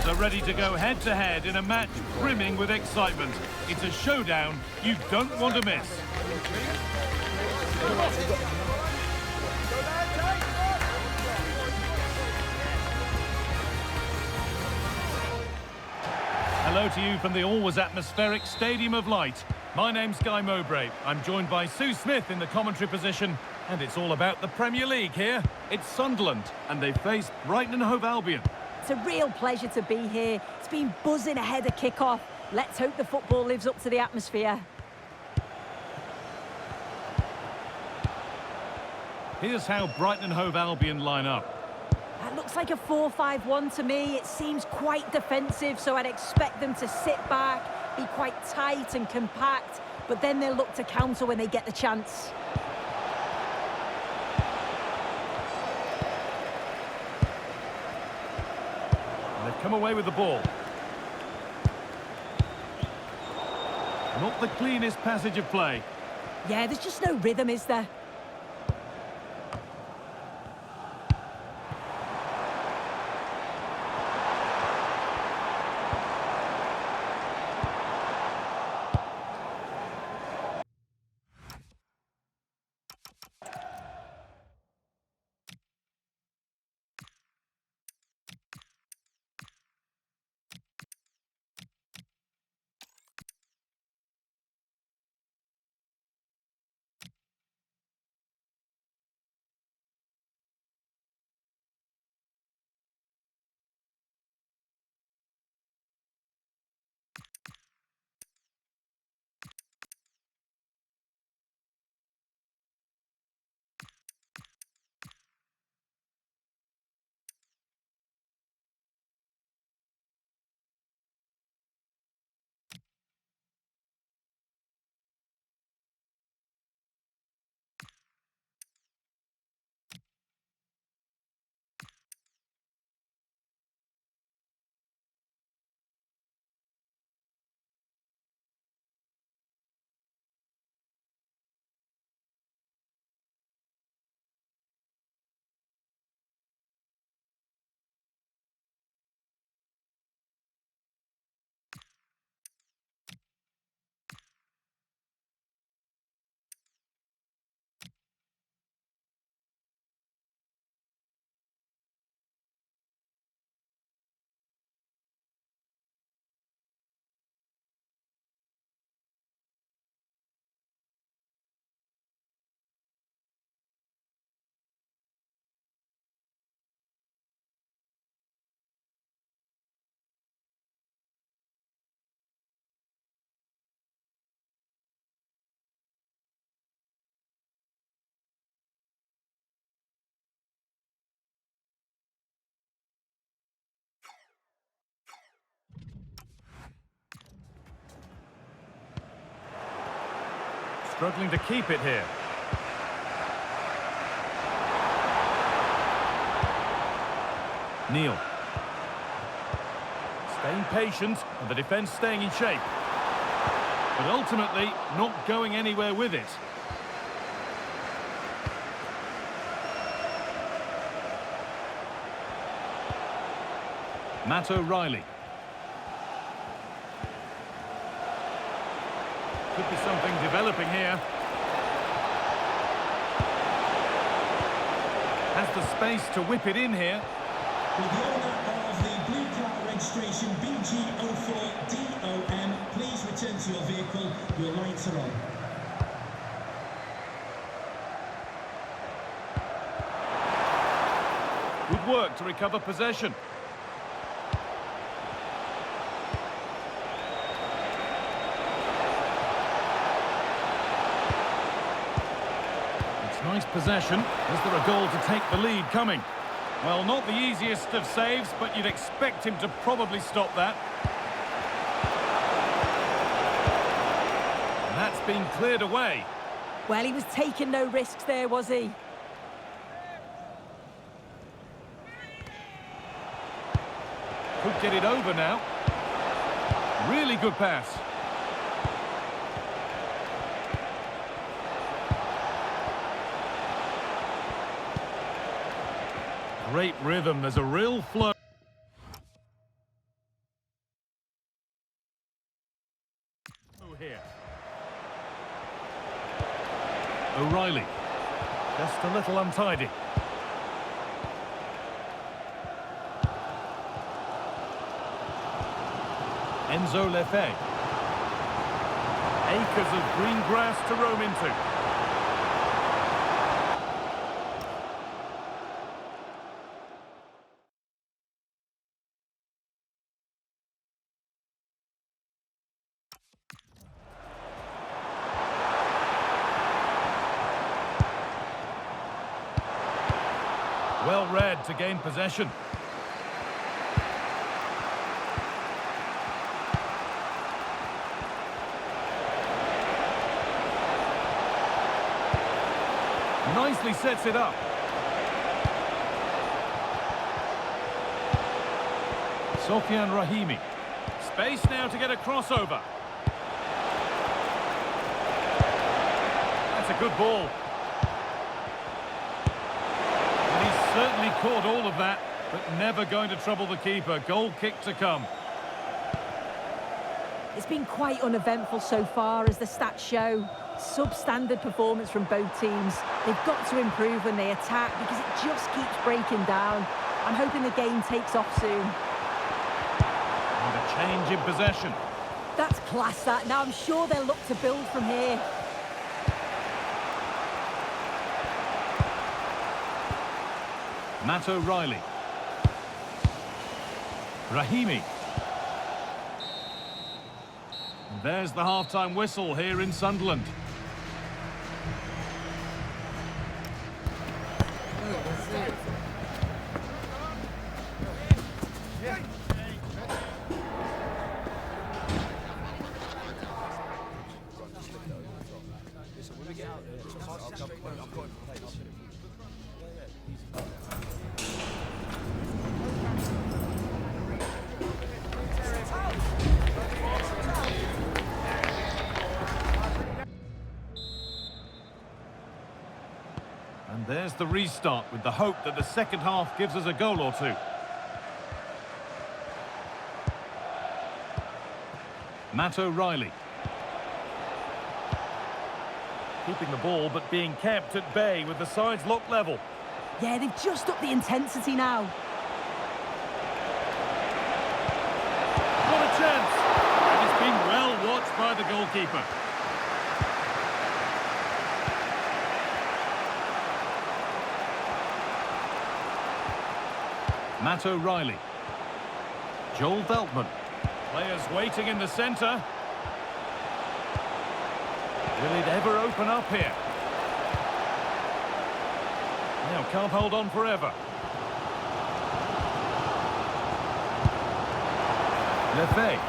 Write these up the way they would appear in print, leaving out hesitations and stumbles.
are ready to go head-to-head in a match brimming with excitement. It's a showdown you don't want to miss. Hello to you from the always atmospheric Stadium of Light. My name's Guy Mowbray. I'm joined by Sue Smith in the commentary position, and it's all about the Premier League here. It's Sunderland, and they face Brighton and Hove Albion. It's a real pleasure to be here. It's been buzzing ahead of kick-off. Let's hope the football lives up to the atmosphere. Here's how Brighton and Hove Albion line up. That looks like a 4-5-1 to me. It seems quite defensive, so I'd expect them to sit back, be quite tight and compact, but then they'll look to counter when they get the chance. And they've come away with the ball. Not the cleanest passage of play. Yeah, there's just no rhythm, is there? Struggling to keep it here. Neil. Staying patient, and the defence staying in shape. But ultimately, not going anywhere with it. Matt O'Reilly. Could be something developing here. Has the space to whip it in here. With the owner of the blue car registration BG04DOM, please return to your vehicle. Your lights are on. Good work to recover possession. Nice possession. Is there a goal to take the lead coming? Well, not the easiest of saves, but you'd expect him to probably stop that. And that's been cleared away. Well, he was taking no risks there, was he? Could get it over now. Really good pass. Great rhythm, there's a real flow. O'Reilly. Just a little untidy. Enzo Lefebvre. Acres of green grass to roam into. Well read to gain possession. Nicely sets it up. Sofian Rahimi. Space now to get a crossover. That's a good ball. And he's certainly caught all of that, but never going to trouble the keeper. Goal kick to come. It's been quite uneventful so far, as the stats show. Substandard performance from both teams. They've got to improve when they attack because it just keeps breaking down. I'm hoping the game takes off soon. And a change in possession. That's class, that. Now I'm sure they'll look to build from here. Matt O'Reilly. Rahimi. And there's the half-time whistle here in Sunderland. And there's the restart with the hope that the second half gives us a goal or two. Matt O'Reilly. Keeping the ball but being kept at bay with the sides locked level. Yeah, they've just upped the intensity now. What a chance! And it's been well watched by the goalkeeper. Matt O'Reilly. Joel Veltman. Players waiting in the centre. Will it ever open up here? Now, can't hold on forever. Lefebvre.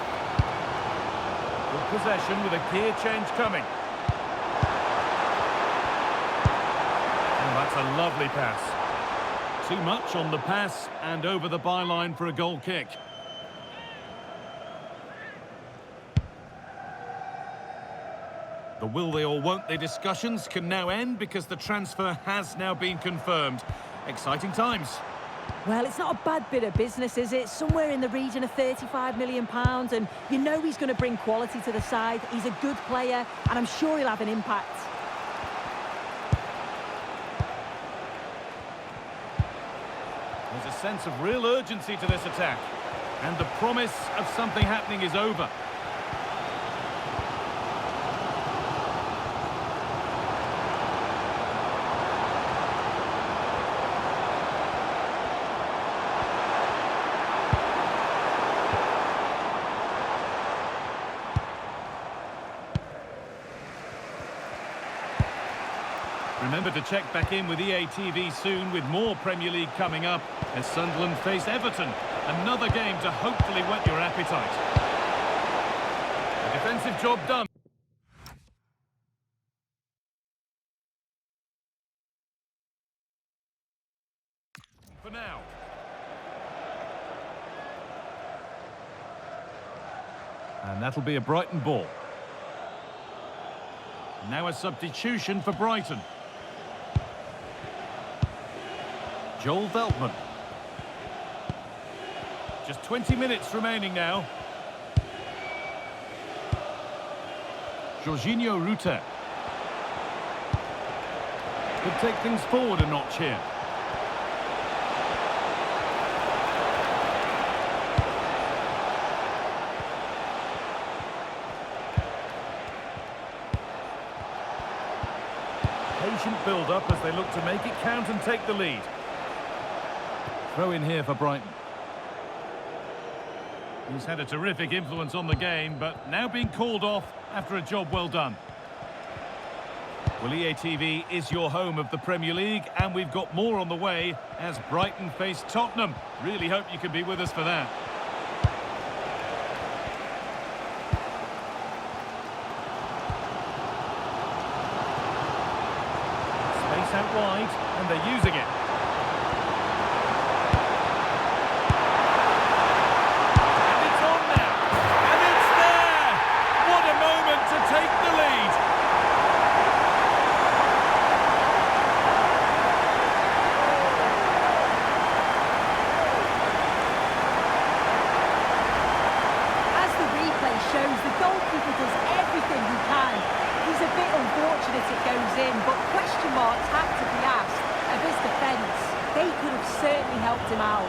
Good possession with a gear change coming. Oh, that's a lovely pass. Too much on the pass and over the byline for a goal kick. The will they or won't they discussions can now end because the transfer has now been confirmed. Exciting times. Well, it's not a bad bit of business, is it? Somewhere in the region of £35 million, and you know he's going to bring quality to the side. He's a good player, and I'm sure he'll have an impact. There's a sense of real urgency to this attack, and the promise of something happening is over. Remember to check back in with EA TV soon with more Premier League coming up as Sunderland face Everton. Another game to hopefully whet your appetite. A defensive job done. For now. And that'll be a Brighton ball. Now a substitution for Brighton. Joel Veltman. Just 20 minutes remaining now. Jorginho Rutter. Could take things forward a notch here. Patient build-up as they look to make it count and take the lead. Throw in here for Brighton. He's had a terrific influence on the game, but now being called off after a job well done. Well, EA TV is your home of the Premier League, and we've got more on the way as Brighton face Tottenham. Really hope you can be with us for that. Space out wide, and they're using it. And it's on now, and it's there! What a moment to take the lead! Shows the goalkeeper does everything he can. He's a bit unfortunate it goes in, but question marks have to be asked of his defence. They could have certainly helped him out.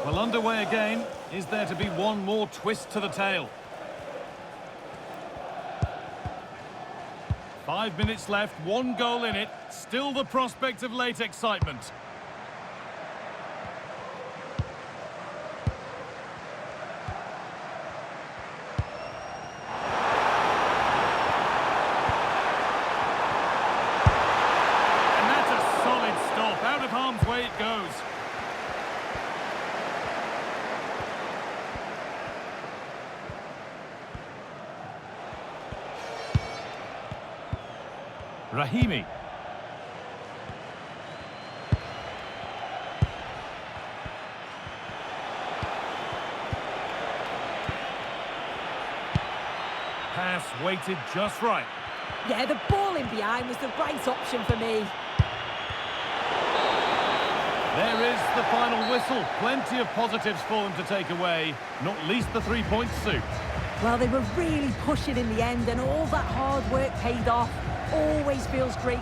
Well, underway again. Is there to be one more twist to the tale? 5 minutes left, one goal in it. Still the prospect of late excitement. And that's a solid stop. Out of harm's way it goes. Rahimi. Pass weighted just right. Yeah, the ball in behind was the right option for me. There is the final whistle. Plenty of positives for them to take away, not least the 3 points suit. Well, they were really pushing in the end, and all that hard work paid off. Always feels great.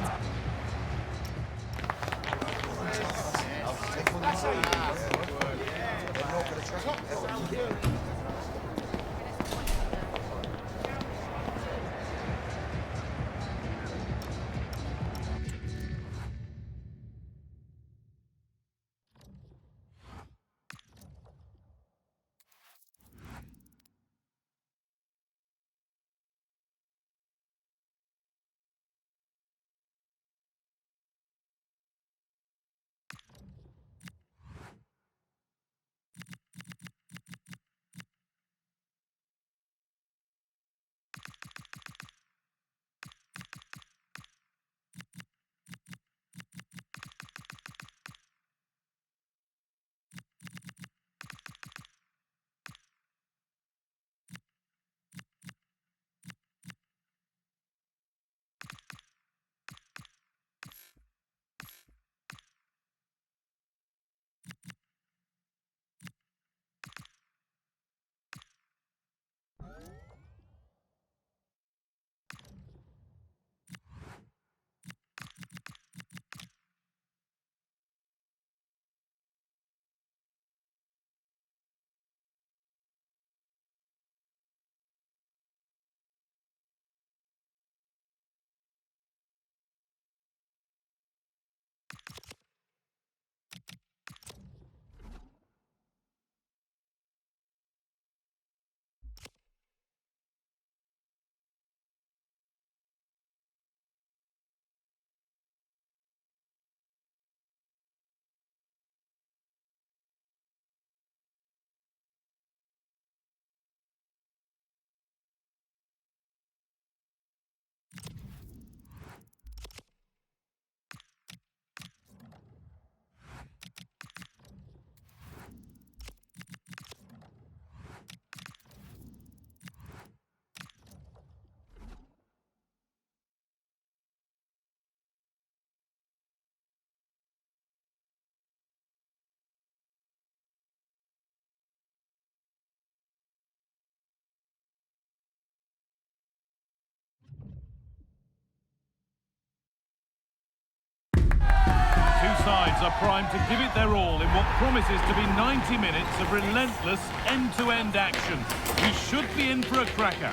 primed to give it their all in what promises to be 90 minutes of relentless end-to-end action. We should be in for a cracker.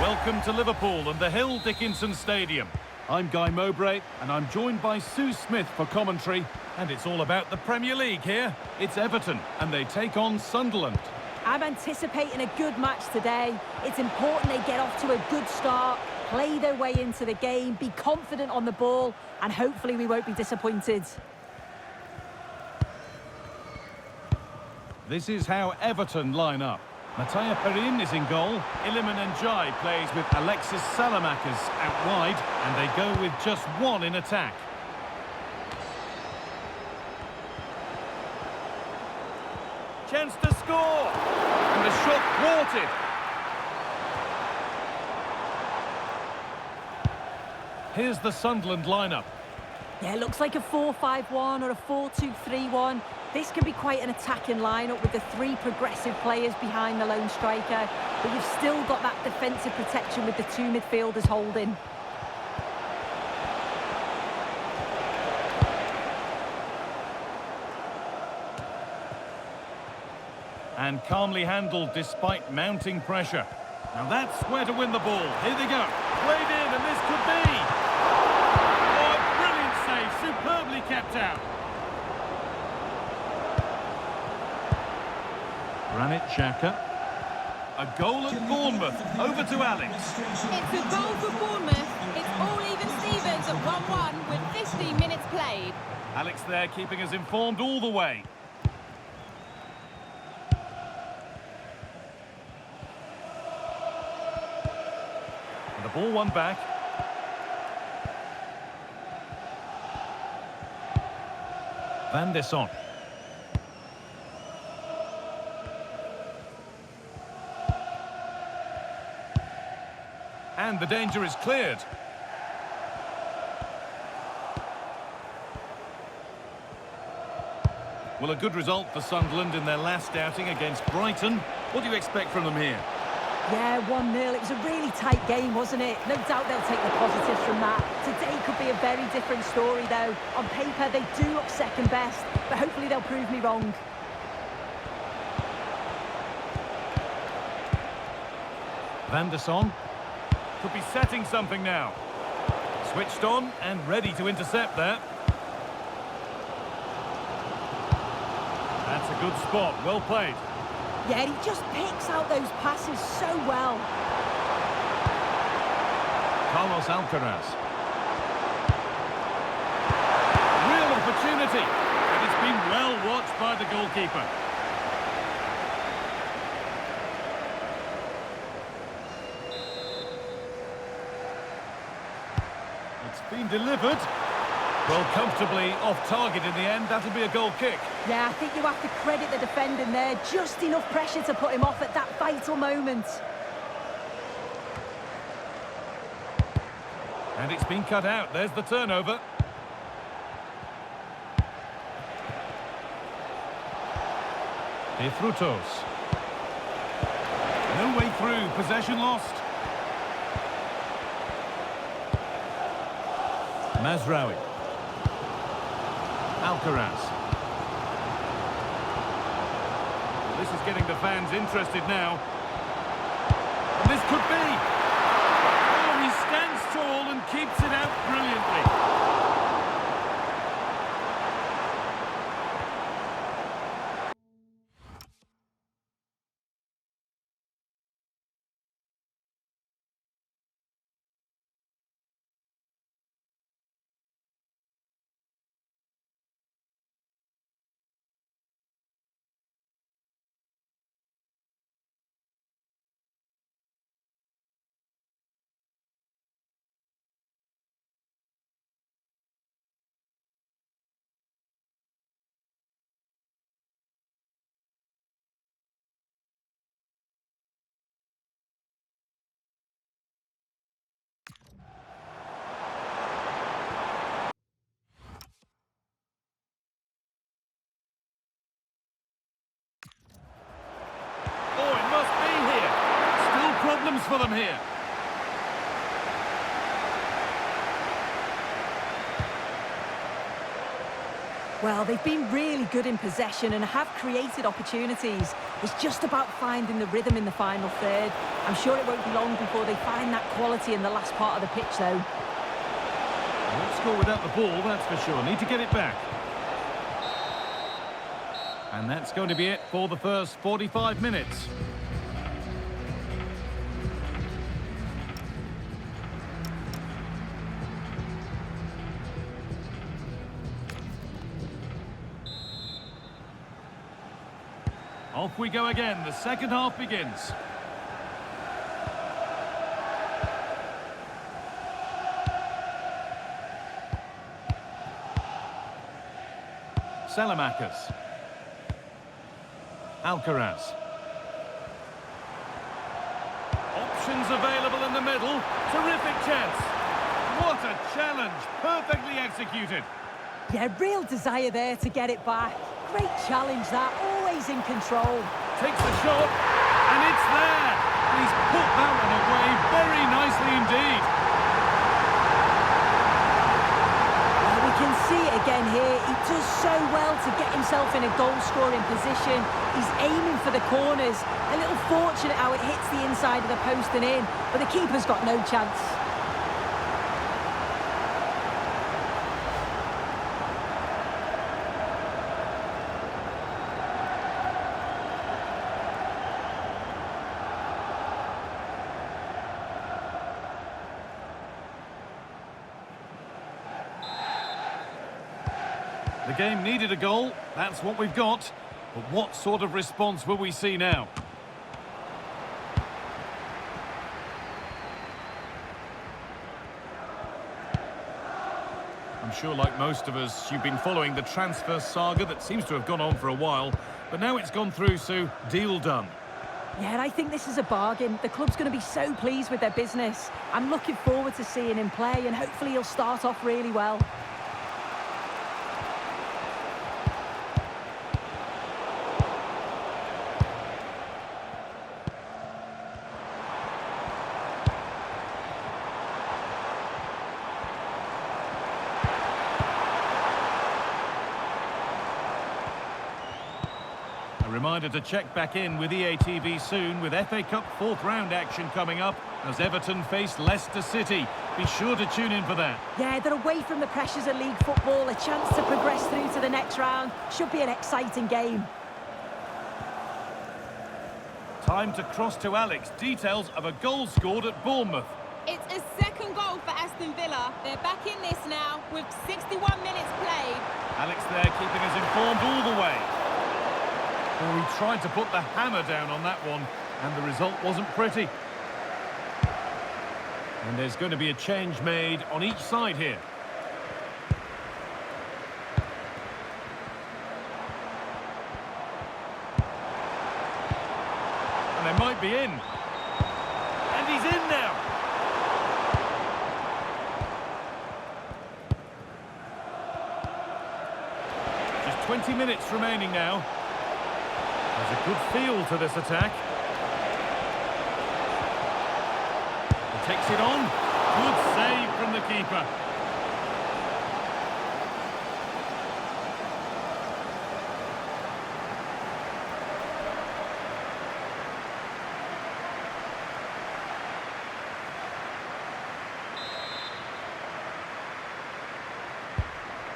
Welcome to Liverpool and the Hill Dickinson Stadium. I'm Guy Mowbray and I'm joined by Sue Smith for commentary, and it's all about the Premier League here. It's Everton and they take on Sunderland. I'm anticipating a good match today. It's important they get off to a good start, play their way into the game, be confident on the ball, and hopefully we won't be disappointed. This is how Everton line up. Mattia Perin is in goal. Iliman Ndiaye plays with Alexis Salamakers out wide, and they go with just one in attack. Chance to score! And the shot thwarted. Here's the Sunderland lineup. Yeah, it looks like a 4-5-1 or a 4-2-3-1. This can be quite an attacking lineup with the three progressive players behind the lone striker, but you've still got that defensive protection with the two midfielders holding. And calmly handled despite mounting pressure. Now that's where to win the ball. Here they go. Played in, and this could be. Oh, a brilliant save. Superbly kept out. Granit Xhaka. A goal at Bournemouth. Over to Alex. It's a goal for Bournemouth. It's all even Stevens at 1-1 with 15 minutes played. Alex there keeping us informed all the way. And the ball won back. Van der Son. And the danger is cleared. Well, a good result for Sunderland in their last outing against Brighton. What do you expect from them here? Yeah, 1-0. It was a really tight game, wasn't it? No doubt they'll take the positives from that. Today could be a very different story, though. On paper, they do look second best, but hopefully they'll prove me wrong. Van der Son could be setting something now. Switched on and ready to intercept there. That's a good spot, well played. Yeah, he just picks out those passes so well. Carlos Alcaraz. Real opportunity, and it's been well watched by the goalkeeper. It's been delivered. Well, comfortably off target in the end. That'll be a goal kick. Yeah, I think you have to credit the defending there. Just enough pressure to put him off at that vital moment. And it's been cut out. There's the turnover. De Frutos. No way through. Possession lost. Mazraoui. Alcaraz. This is getting the fans interested now. And this could be. Oh, he stands tall and keeps it out brilliantly. Problems for them here. Well, they've been really good in possession and have created opportunities. It's just about finding the rhythm in the final third. I'm sure it won't be long before they find that quality in the last part of the pitch, though. Won't score without the ball, that's for sure. Need to get it back. And that's going to be it for the first 45 minutes. Off we go again. The second half begins. Salamakers. Alcaraz. Options available in the middle. Terrific chance. What a challenge. Perfectly executed. Yeah, real desire there to get it back. Great challenge that, always in control. Takes the shot, and it's there. He's put that one away very nicely indeed. Well, we can see it again here. He does so well to get himself in a goal-scoring position. He's aiming for the corners. A little fortunate how it hits the inside of the post and in, but the keeper's got no chance. The game needed a goal. That's what we've got. But what sort of response will we see now? I'm sure, like most of us, you've been following the transfer saga that seems to have gone on for a while. But now it's gone through, Sue. Deal done. Yeah, and I think this is a bargain. The club's going to be so pleased with their business. I'm looking forward to seeing him play, and hopefully he'll start off really well. Reminder to check back in with EATV soon, with FA Cup fourth round action coming up as Everton face Leicester City. Be sure to tune in for that. Yeah, they're away from the pressures of league football, a chance to progress through to the next round. Should be an exciting game. Time to cross to Alex. Details of a goal scored at Bournemouth. It's a second goal for Aston Villa. They're back in this now with 61 minutes played. Alex there keeping us informed all the way. Well, he tried to put the hammer down on that one, and the result wasn't pretty. And there's going to be a change made on each side here. And they might be in. And he's in now. Just 20 minutes remaining now. There's a good feel to this attack. He takes it on. Good save from the keeper.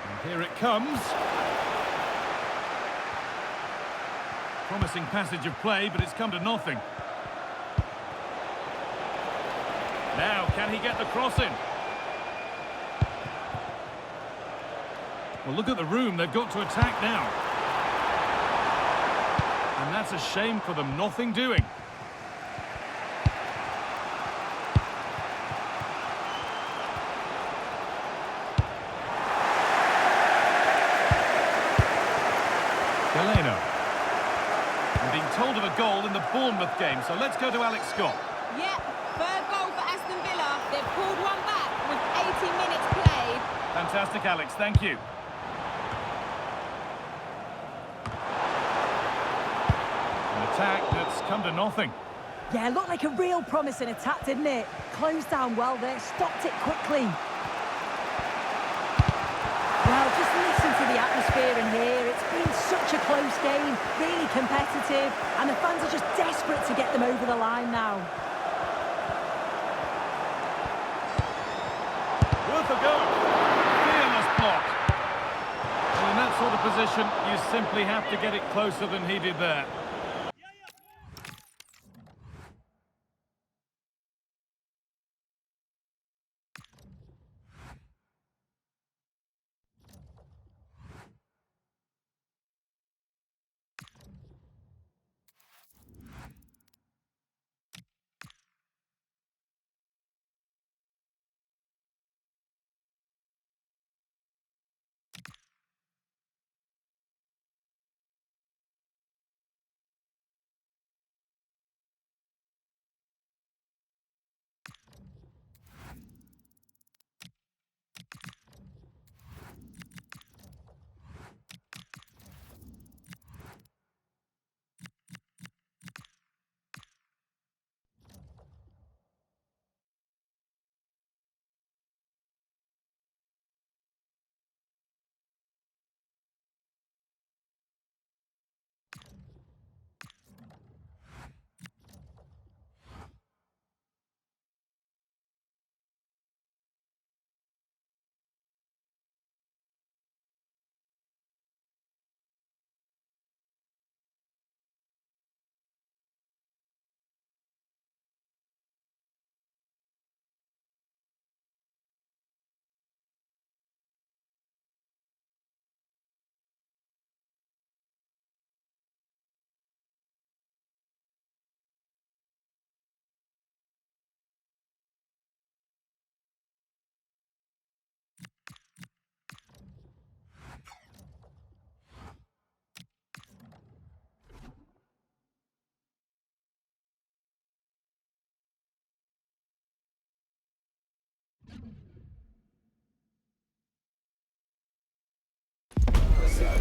And here it comes. Promising passage of play, but it's come to nothing. Now, can he get the cross in? Well, look at the room they've got to attack now. And that's a shame for them. Nothing doing. Galeno. Being told of a goal in the Bournemouth game, so let's go to Alex Scott. Yep, third goal for Aston Villa. They've pulled one back with 80 minutes played. Fantastic, Alex, thank you. An attack that's come to nothing. Yeah, looked like a real promising attack, didn't it? Closed down well there, stopped it quickly. Well, just listen to the atmosphere atmosphere in here. It's been such a close game, really competitive, and the fans are just desperate to get them over the line now. Worth a go. Fearless block. And in that sort of position, you simply have to get it closer than he did there.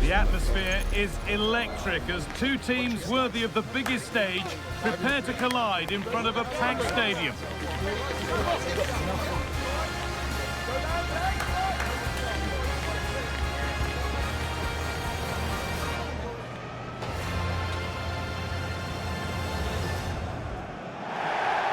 The atmosphere is electric as two teams worthy of the biggest stage prepare to collide in front of a packed stadium.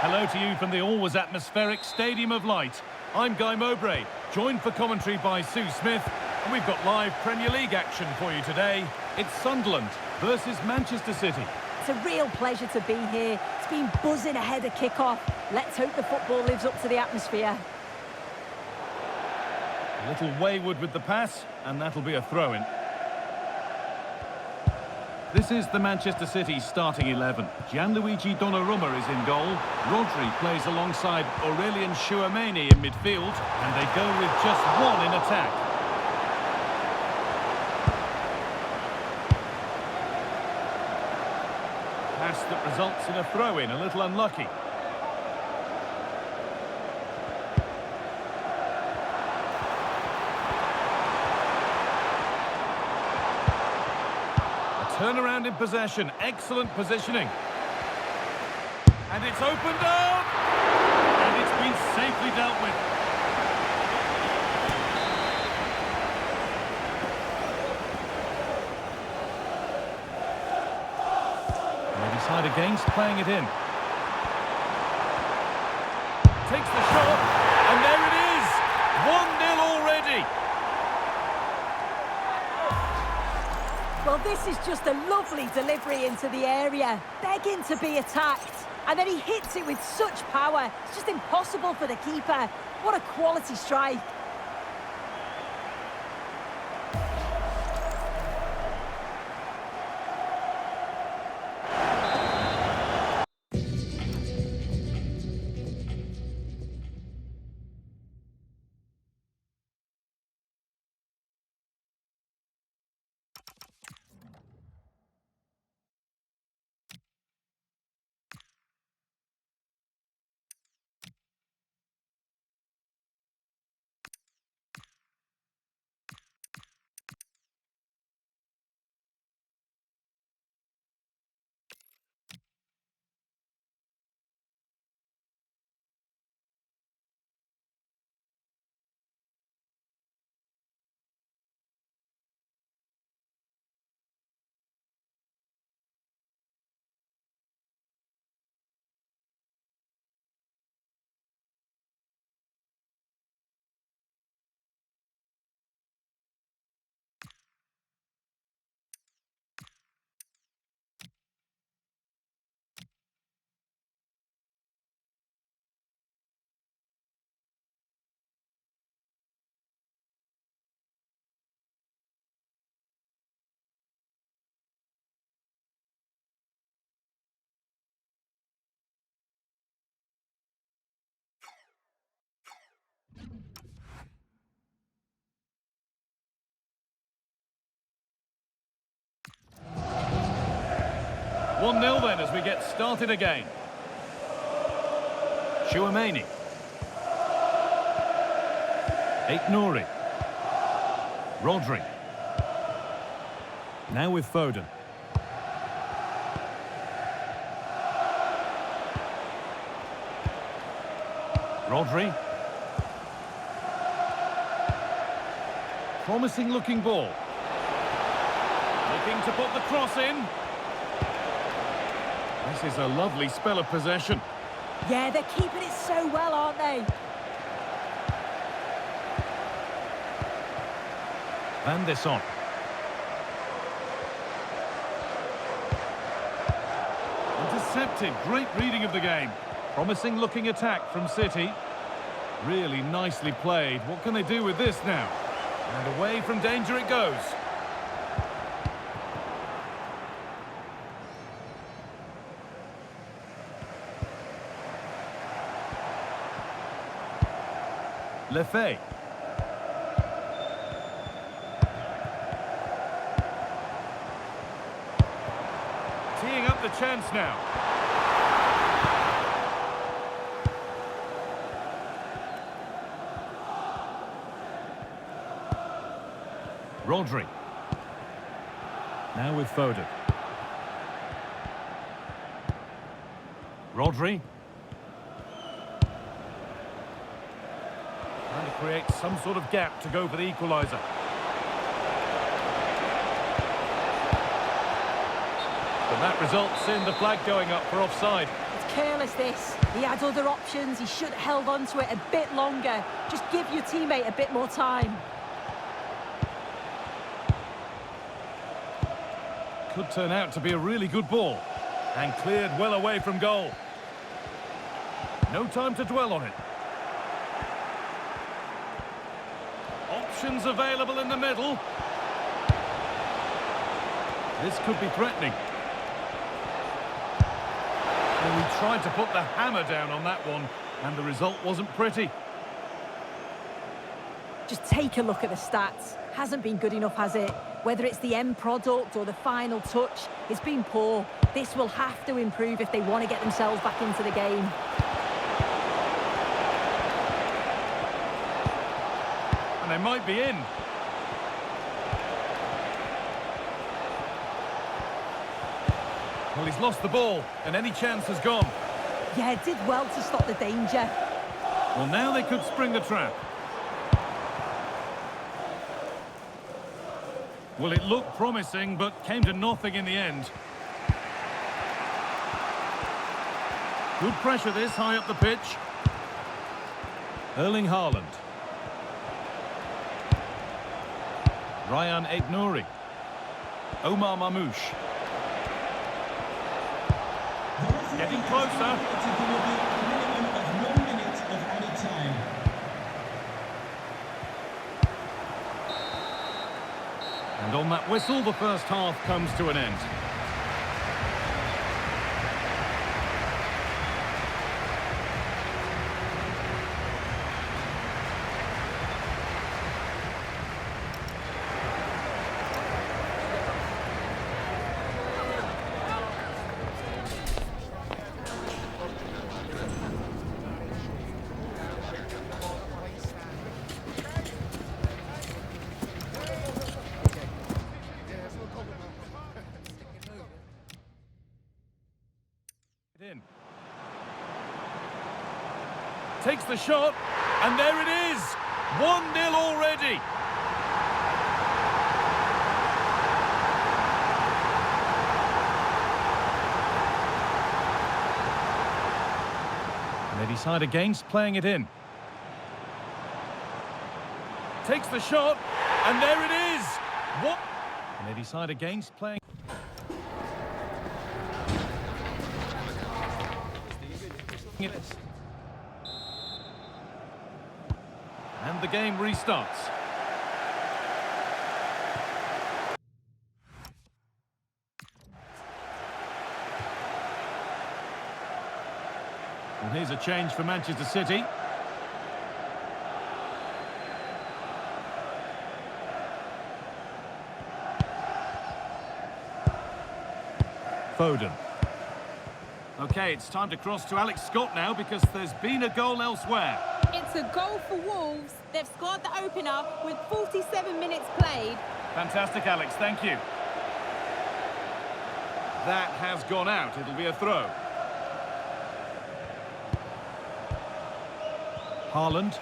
Hello to you from the always atmospheric Stadium of Light. I'm Guy Mowbray, joined for commentary by Sue Smith. And we've got live Premier League action for you today. It's Sunderland versus Manchester City. It's a real pleasure to be here. It's been buzzing ahead of kick-off. Let's hope the football lives up to the atmosphere. A little wayward with the pass, and that'll be a throw-in. This is the Manchester City starting 11. Gianluigi Donnarumma is in goal. Rodri plays alongside Aurelien Tchouameni in midfield, and they go with just one in attack. Pass that results in a throw-in, a little unlucky. A turnaround in possession, excellent positioning. And it's opened up! And it's been safely dealt with. Decide against playing it in. Takes the shot, and there it is! 1-0 already! Well, this is just a lovely delivery into the area, begging to be attacked. And then he hits it with such power. It's just impossible for the keeper. What a quality strike. 1-0 then as we get started again. Chouameni. Aït-Nouri. Rodri. Now with Foden. Rodri. Promising looking ball. Looking to put the cross in. This is a lovely spell of possession. Yeah, they're keeping it so well, aren't they? Van der Sar. Intercepted. Great reading of the game. Promising looking attack from City. Really nicely played. What can they do with this now? And away from danger it goes. Lefebvre. Teeing up the chance now. Rodri. Now with Foden. Rodri. Trying to create some sort of gap to go for the equaliser. But that results in the flag going up for offside. It's careless, this. He had other options. He should have held on to it a bit longer. Just give your teammate a bit more time. Could turn out to be a really good ball. And cleared well away from goal. No time to dwell on it. Options available in the middle. This could be threatening. Well, he tried to put the hammer down on that one, and the result wasn't pretty. Just take a look at the stats. Hasn't been good enough, has it? Whether it's the end product or the final touch, it's been poor. This will have to improve if they want to get themselves back into the game. And they might be in. Well, he's lost the ball, and any chance has gone. Yeah, did well to stop the danger. Well, now they could spring the trap. Well, it looked promising, but came to nothing in the end. Good pressure this, high up the pitch. Erling Haaland. Rayan Aït-Nouri. Omar Mamouche. Getting closer. And on that whistle, the first half comes to an end. In. Takes the shot, and there it is! 1-0 already! And they decide against playing it in. Takes the shot, and there it is! What? And they decide against playing... And the game restarts. Well, here's a change for Manchester City. Foden. Okay, it's time to cross to Alex Scott now because there's been a goal elsewhere. It's a goal for Wolves. They've scored the opener with 47 minutes played. Fantastic, Alex, thank you. That has gone out. It'll be a throw. Haaland.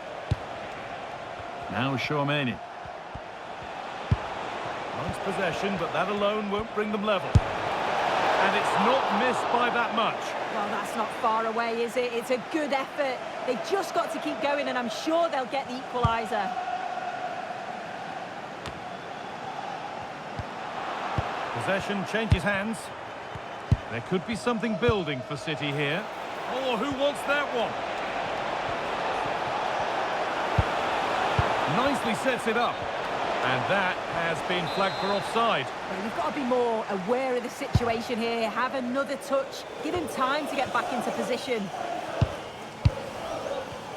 Now Tchouaméni. Nice possession, but that alone won't bring them level. And it's not missed by that much. Well, that's not far away, is it? It's a good effort. They've just got to keep going, and I'm sure they'll get the equaliser. Possession changes hands. There could be something building for City here. Oh, who wants that one? Nicely sets it up. And that has been flagged for offside. Well, you've got to be more aware of the situation here. Have another touch. Give him time to get back into position.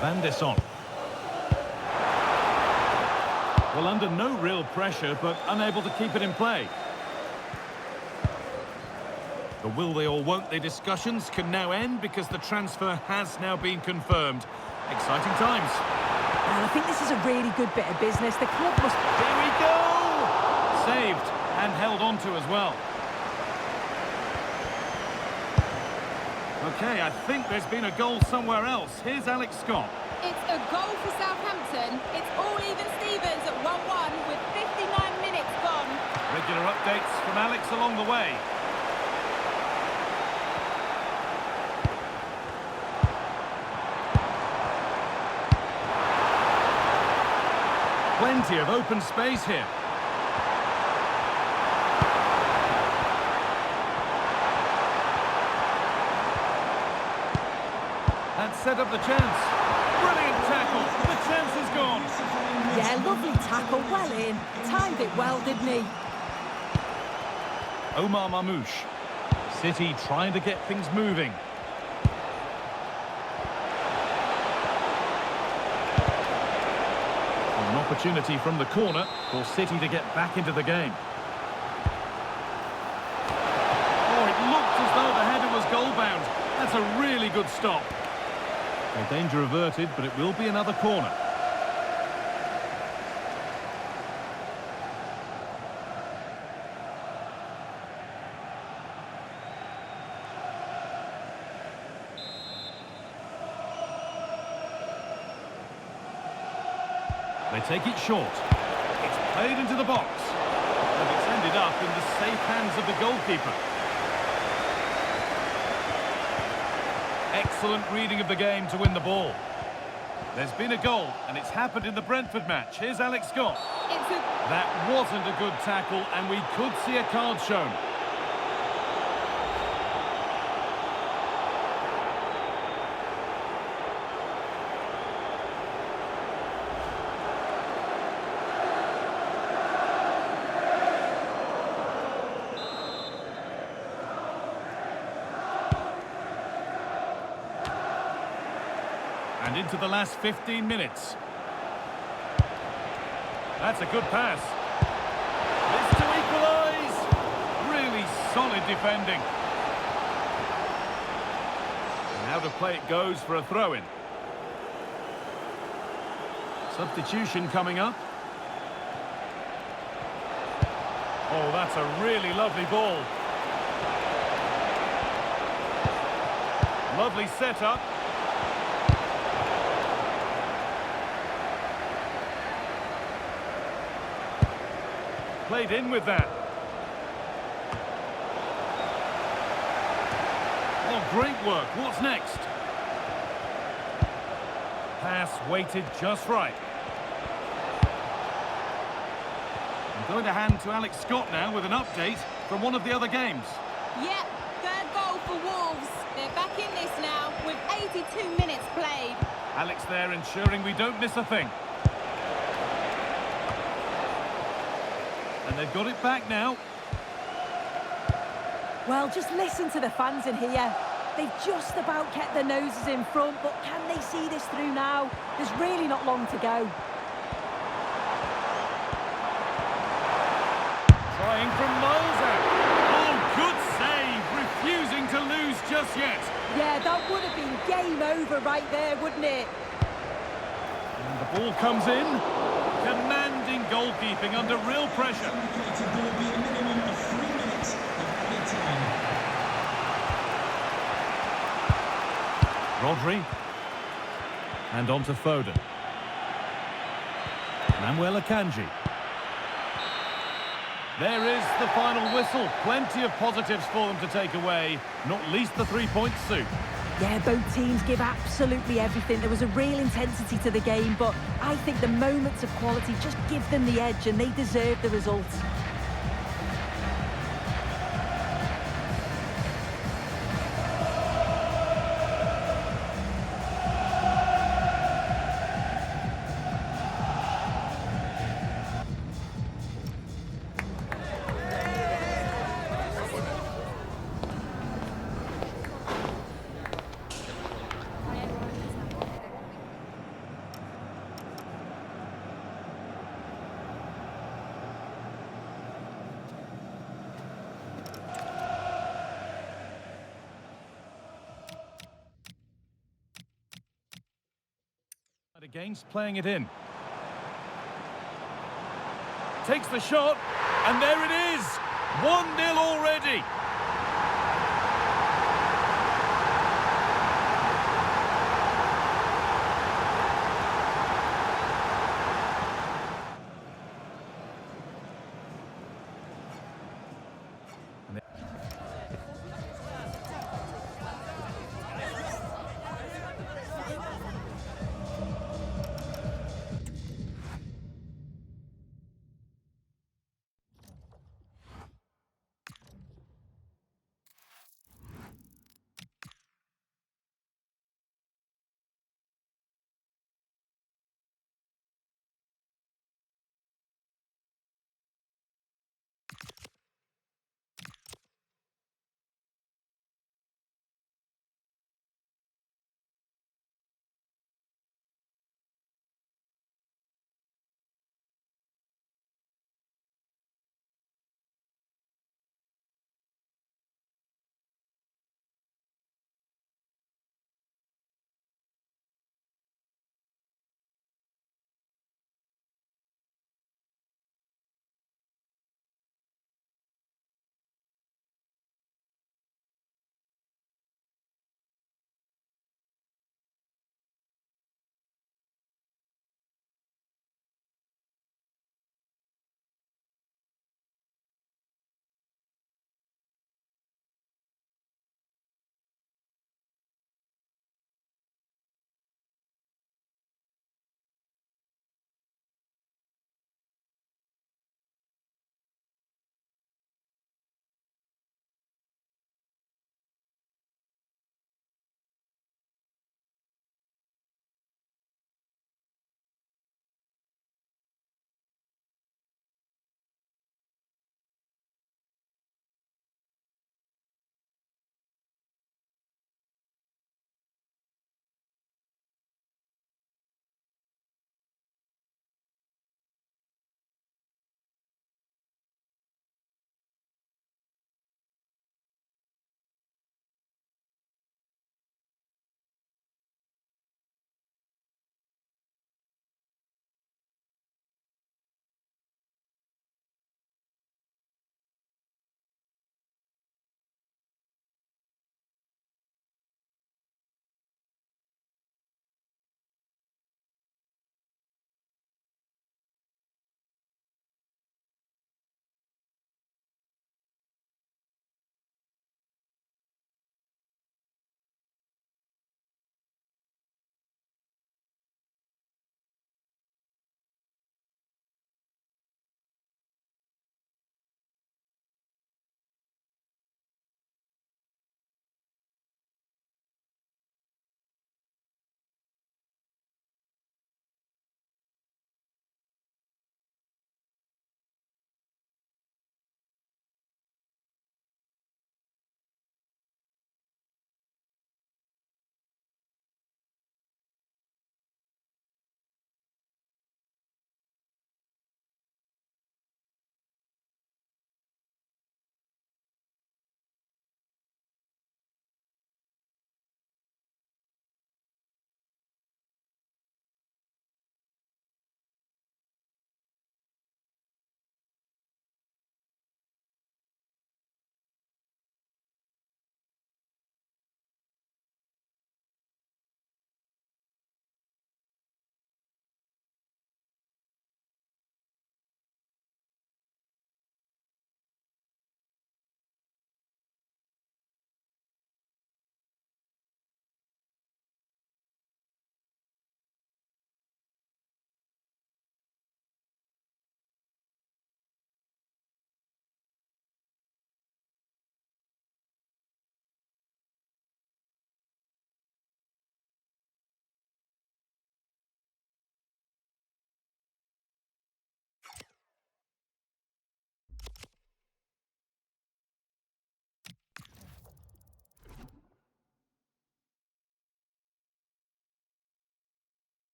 Van der Son. Well, under no real pressure, but unable to keep it in play. The will they or won't they discussions can now end because the transfer has now been confirmed. Exciting times. Well, I think this is a really good bit of business. The club must... Here we go! Saved and held on to as well. Okay, I think there's been a goal somewhere else. Here's Alex Scott. It's a goal for Southampton. It's all even Stevens at 1-1 with 59 minutes gone. Regular updates from Alex along the way. Plenty of open space here. That set up the chance. Brilliant tackle. The chance is gone. Yeah, lovely tackle. Well in. Timed it well, didn't he? Omar Marmoush. City trying to get things moving. An opportunity from the corner for City to get back into the game. Oh, it looked as though the header was goal-bound. That's a really good stop. Well, danger averted, but it will be another corner. They take it short. It's played into the box. And it's ended up in the safe hands of the goalkeeper. Excellent reading of the game to win the ball. There's been a goal, and it's happened in the Brentford match. Here's Alex Scott. That wasn't a good tackle, and we could see a card shown. And into the last 15 minutes. That's a good pass. This to equalise. Really solid defending. And now the play it goes for a throw-in. Substitution coming up. Oh, that's a really lovely ball. Lovely setup. Played in with that. Oh, great work. What's next? Pass weighted just right. I'm going to hand to Alex Scott now with an update from one of the other games. Yep, third goal for Wolves. They're back in this now with 82 minutes played. Alex there ensuring we don't miss a thing. And they've got it back now. Well, just listen to the fans in here. They've just about kept their noses in front, but can they see this through now? There's really not long to go. Trying from miles out. Oh, good save. Refusing to lose just just yet. Yeah, that would have been game over right there, wouldn't it? And the ball comes in. Commanding goalkeeping under real pressure. Indicated there will be a minimum of 3 minutes of added time. Rodri. And on to Foden. Manuel Akanji. There is the final whistle. Plenty of positives for them to take away, not least the 3-point soup. Yeah, both teams give absolutely everything. There was a real intensity to the game, but I think the moments of quality just give them the edge and they deserve the result. Against playing it in. Takes the shot, and there it is! 1-0 already!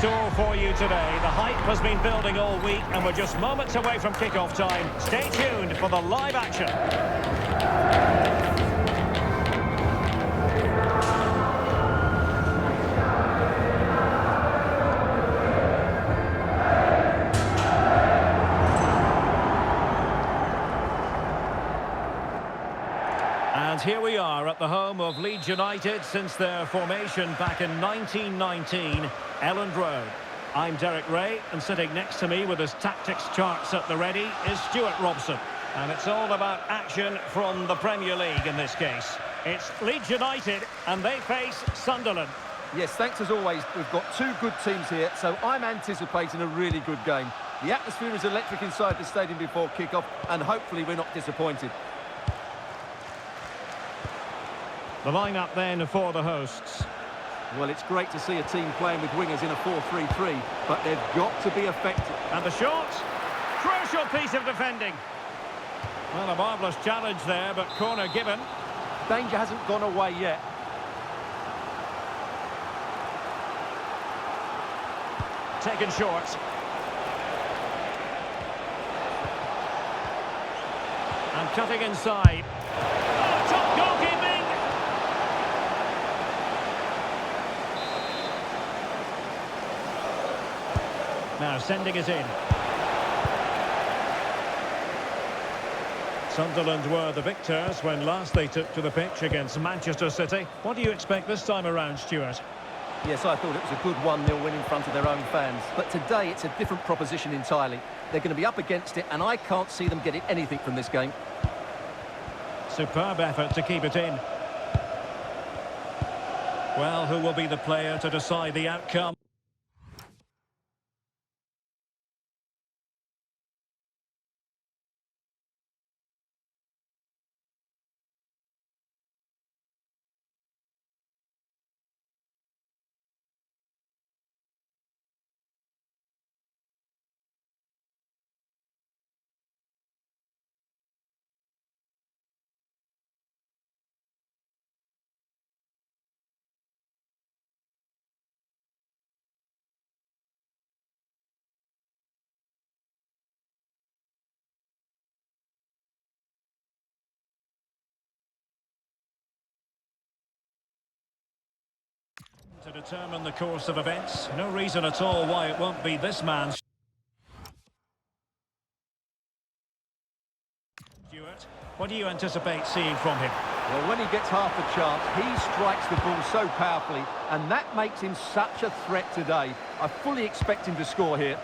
store for you today. The hype has been building all week and we're just moments away from kick-off time. Stay tuned for the live action. And here we are at the home of Leeds United since their formation back in 1919, Elland Road. I'm Derek Ray, and sitting next to me with his tactics charts at the ready is Stuart Robson. And it's all about action from the Premier League in this case. It's Leeds United, and they face Sunderland. Yes, thanks as always. We've got two good teams here, so I'm anticipating a really good game. The atmosphere is electric inside the stadium before kick-off, and hopefully we're not disappointed. The lineup then for the hosts. Well, it's great to see a team playing with wingers in a 4-3-3, but they've got to be effective. And the shot. Crucial piece of defending. Well, a marvellous challenge there, but corner given. Danger hasn't gone away yet. Taken short. And cutting inside. Oh, top goalkeeping! Now sending it in. Sunderland were the victors when last they took to the pitch against Manchester City. What do you expect this time around, Stuart? Yes, I thought it was a good 1-0 win in front of their own fans. But today it's a different proposition entirely. They're going to be up against it, and I can't see them getting anything from this game. Superb effort to keep it in. Well, who will be the player to decide the outcome? To determine the course of events. No reason at all why it won't be this man. Stuart, what do you anticipate seeing from him? Well, when he gets half a chance, he strikes the ball so powerfully, and that makes him such a threat today. I fully expect him to score here.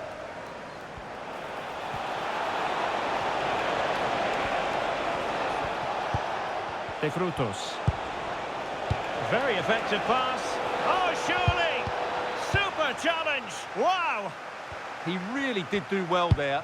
De Frutos. Very effective pass. Oh, surely! Super challenge! Wow! He really did do well there.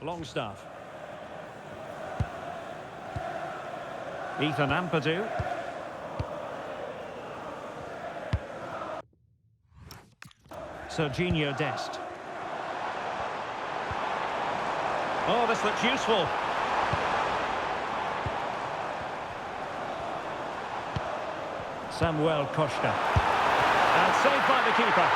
Longstaff. Ethan Ampadu. Serginho Dest. Oh, this looks useful. Samuel Costa. And saved by the keeper.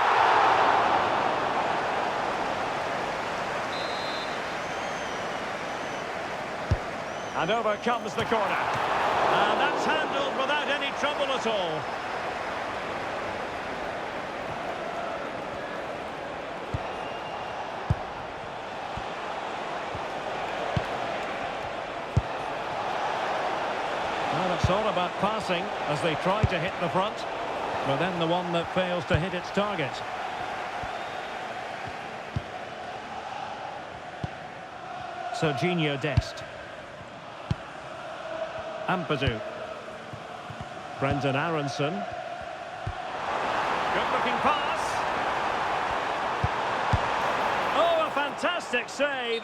And over comes the corner. And that's handled without any trouble at all. Well, it's all about passing as they try to hit the front, but then the one that fails to hit its target. Serginho Dest. Ampadu. Brendan Aronson. Good looking pass. Oh, a fantastic save.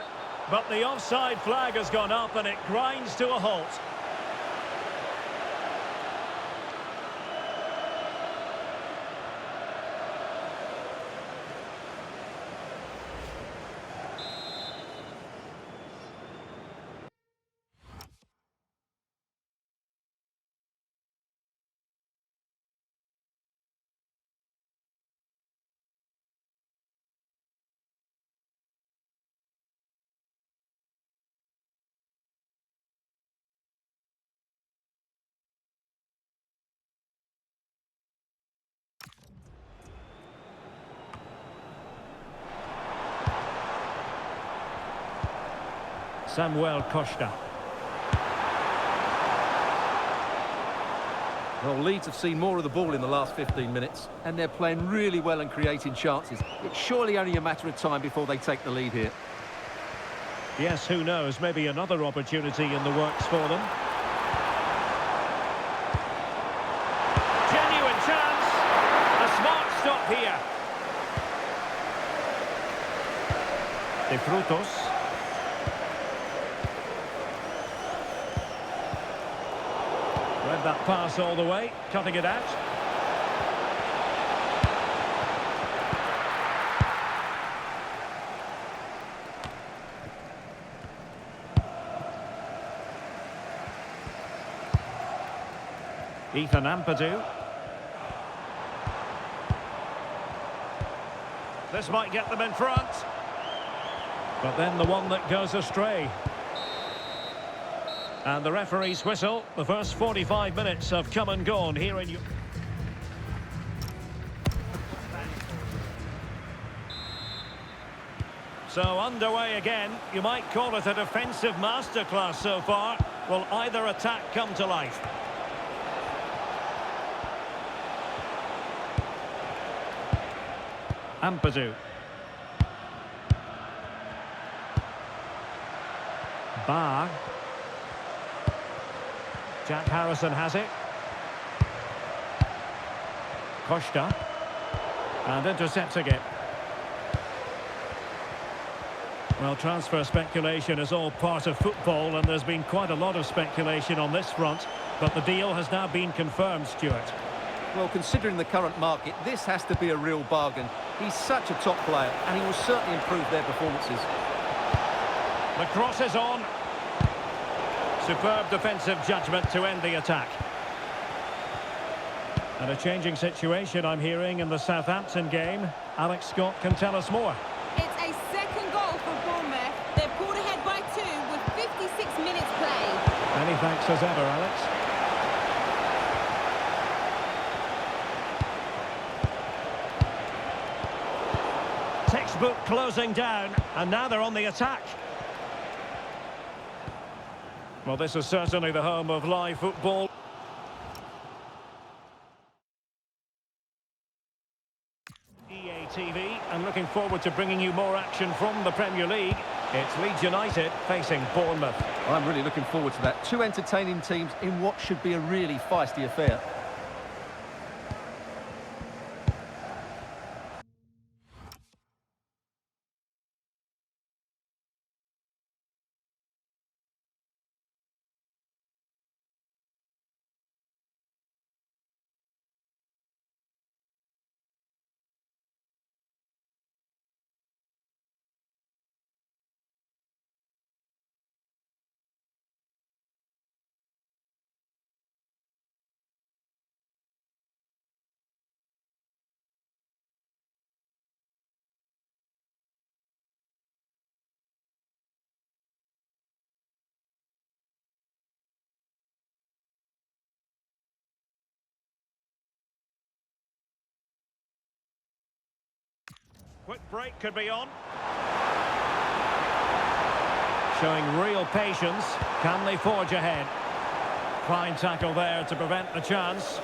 But the offside flag has gone up and it grinds to a halt. Samuel Costa. Well, Leeds have seen more of the ball in the last 15 minutes, and they're playing really well and creating chances. It's surely only a matter of time before they take the lead here. Yes, who knows, maybe another opportunity in the works for them. Genuine chance. A smart stop here. De Frutos. Read that pass all the way, cutting it out. Ethan Ampadu. This might get them in front. But then the one that goes astray. And the referee's whistle. The first 45 minutes have come and gone here in... So underway again. You might call it a defensive masterclass so far. Will either attack come to life? Ampadu. Barr. Jack Harrison has it. Costa. And intercepting it. Well, transfer speculation is all part of football, and there's been quite a lot of speculation on this front, but the deal has now been confirmed, Stuart. Well, considering the current market, this has to be a real bargain. He's such a top player, and he will certainly improve their performances. The cross is on. Superb defensive judgment to end the attack. And a changing situation I'm hearing in the Southampton game. Alex Scott can tell us more. It's a second goal for Bournemouth. They're pulled ahead by 2 with 56 minutes played. Many thanks as ever, Alex. Textbook closing down, and now they're on the attack. Well, this is certainly the home of live football. EA TV, I'm looking forward to bringing you more action from the Premier League. It's Leeds United facing Bournemouth. I'm really looking forward to that. Two entertaining teams in what should be a really feisty affair. Quick break could be on. Showing real patience. Can they forge ahead? Fine tackle there to prevent the chance.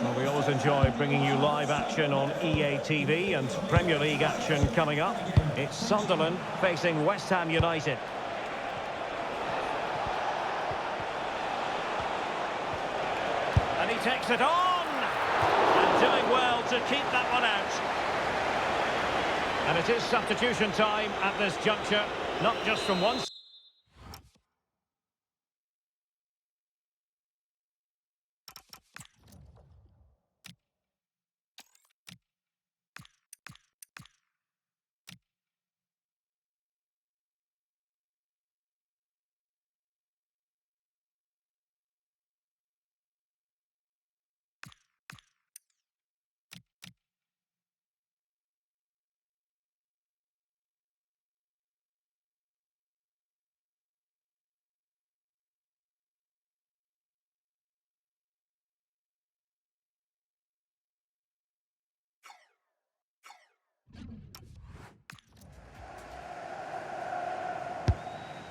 Well, we always enjoy bringing you live action on EA TV and Premier League action coming up. It's Sunderland facing West Ham United. And he takes it on! And doing well to keep that one out. And it is substitution time at this juncture, not just from one side.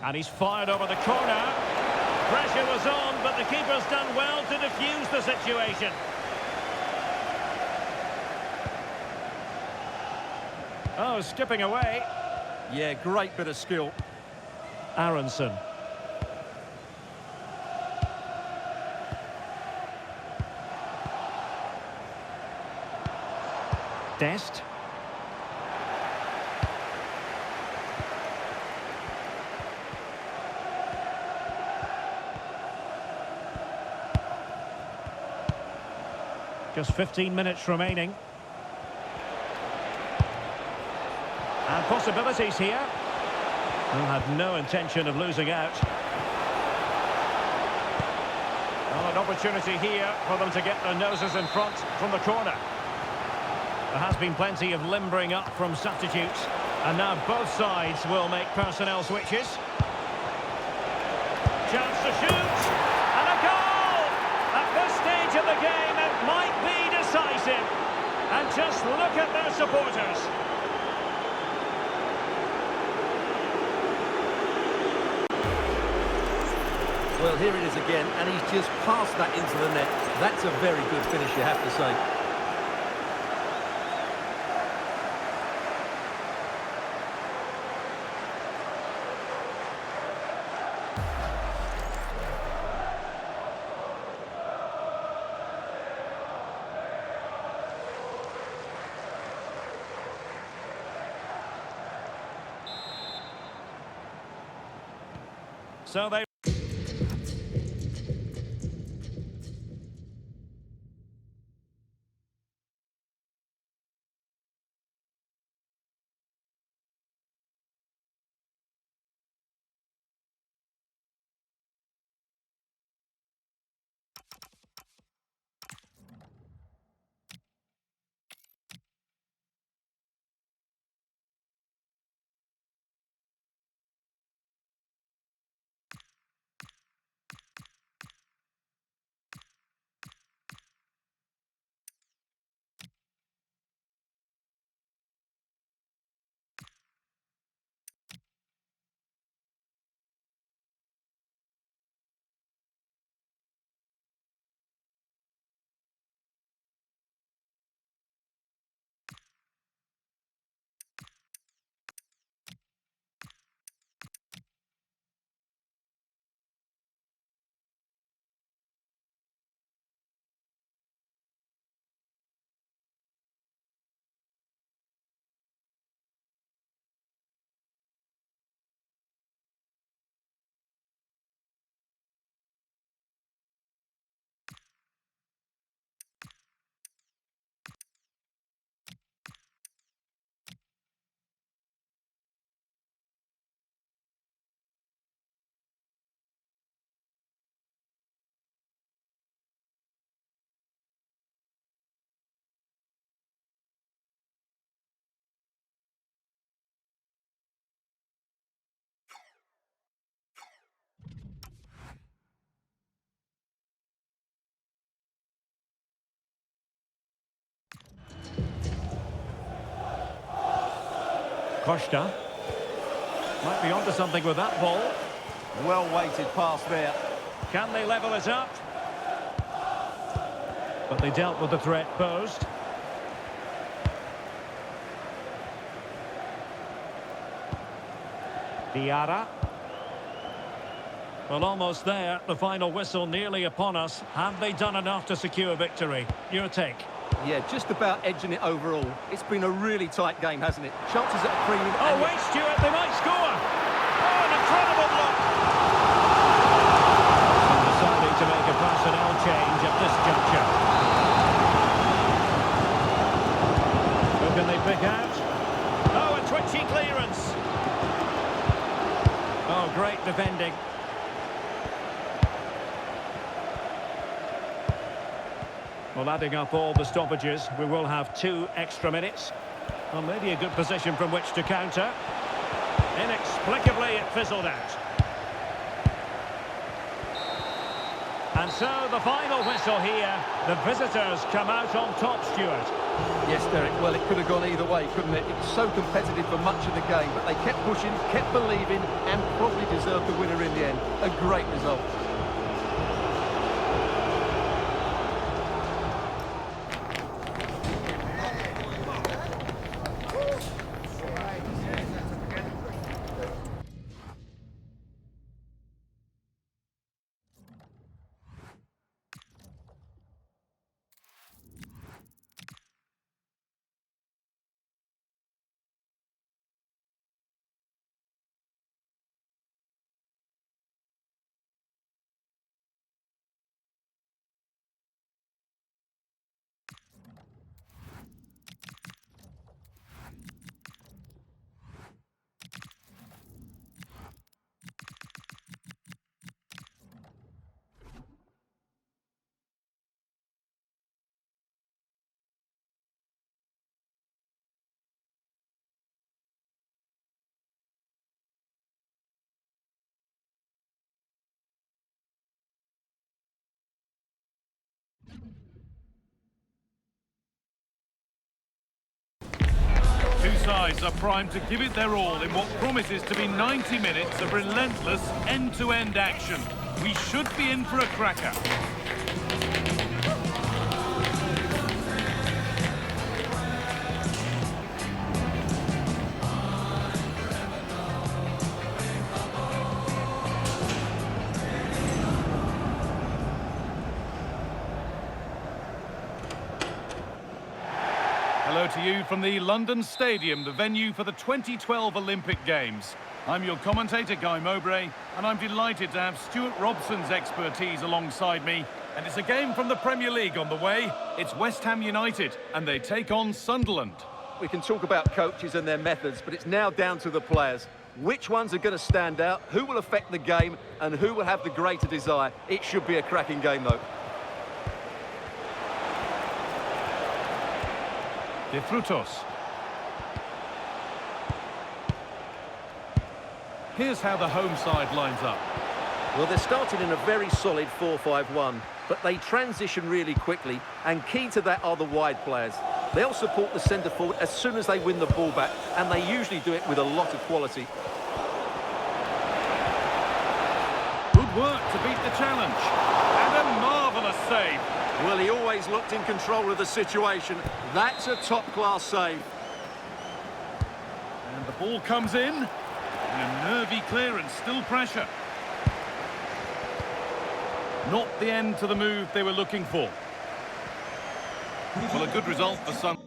And he's fired over the corner. Pressure was on, but the keeper's done well to defuse the situation. Oh, skipping away. Yeah, great bit of skill. Aronson. Dest. Just 15 minutes remaining. And possibilities here. Who have no intention of losing out. Well, an opportunity here for them to get their noses in front from the corner. There has been plenty of limbering up from substitutes. And now both sides will make personnel switches. Chance to shoot. And a goal! At this stage of the game, it might be decisive. And just look at their supporters. Well, here it is again, and he's just passed that into the net. That's a very good finish, you have to say. So they... Costa. Might be onto something with that ball. Well weighted pass there. Can they level it up? But they dealt with the threat posed. Diarra. Well, almost there. The final whistle nearly upon us. Have they done enough to secure victory? Your take? Yeah, just about edging it overall. It's been a really tight game, hasn't it? Chances at a premium. Oh, wait, Stuart, they might score. Oh, an incredible block. Deciding to make a personnel change at this juncture. Who can they pick out? Oh, a twitchy clearance. Oh, great defending. Well, adding up all the stoppages, we will have 2 extra minutes. Well, maybe a good position from which to counter. Inexplicably, it fizzled out. And so, the final whistle here. The visitors come out on top, Stuart. Yes, Derek, well, it could have gone either way, couldn't it? It was so competitive for much of the game, but they kept pushing, kept believing, and probably deserved the winner in the end. A great result. Two sides are primed to give it their all in what promises to be 90 minutes of relentless end-to-end action. We should be in for a cracker. Hello to you from the London Stadium, the venue for the 2012 Olympic Games. I'm your commentator, Guy Mowbray, and I'm delighted to have Stuart Robson's expertise alongside me. And it's a game from the Premier League on the way. It's West Ham United, and they take on Sunderland. We can talk about coaches and their methods, but it's now down to the players. Which ones are going to stand out, who will affect the game, and who will have the greater desire? It should be a cracking game, though. De Frutos. Here's how the home side lines up. Well, they're starting in a very solid 4-5-1, but they transition really quickly, and key to that are the wide players. They'll support the centre forward as soon as they win the ball back, and they usually do it with a lot of quality. Good work to beat the challenge. And a marvellous save. Well, he always looked in control of the situation. That's a top-class save. And the ball comes in. And a nervy clearance, still pressure. Not the end to the move they were looking for. Well, a good result for Sun.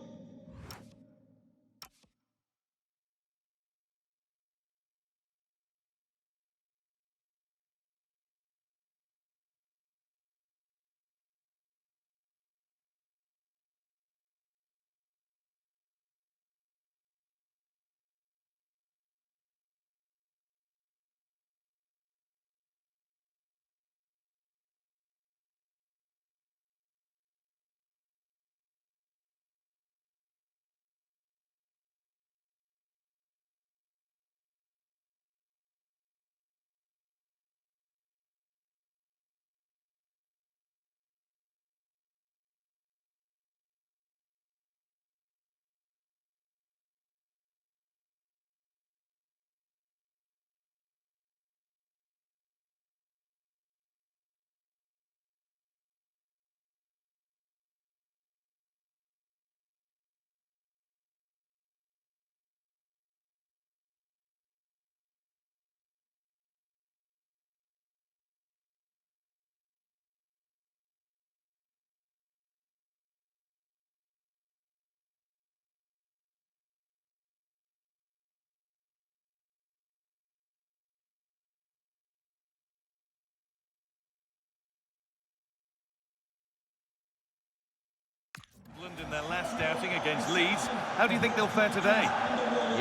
in their last outing against Leeds. How do you think they'll fare today?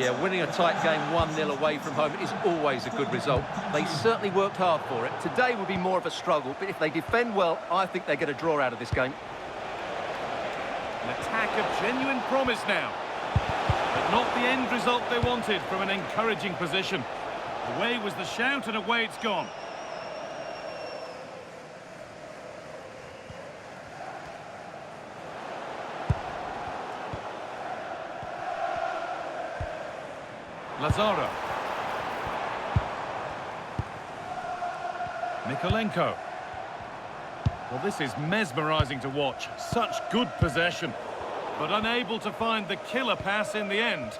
Yeah, winning a tight game 1-0 away from home is always a good result. They certainly worked hard for it. Today will be more of a struggle, but if they defend well, I think they get a draw out of this game. An attack of genuine promise now. But not the end result they wanted from an encouraging position. Away was the shout and away it's gone. Lazaro. Mikolenko. Well, this is mesmerising to watch. Such good possession, but unable to find the killer pass in the end.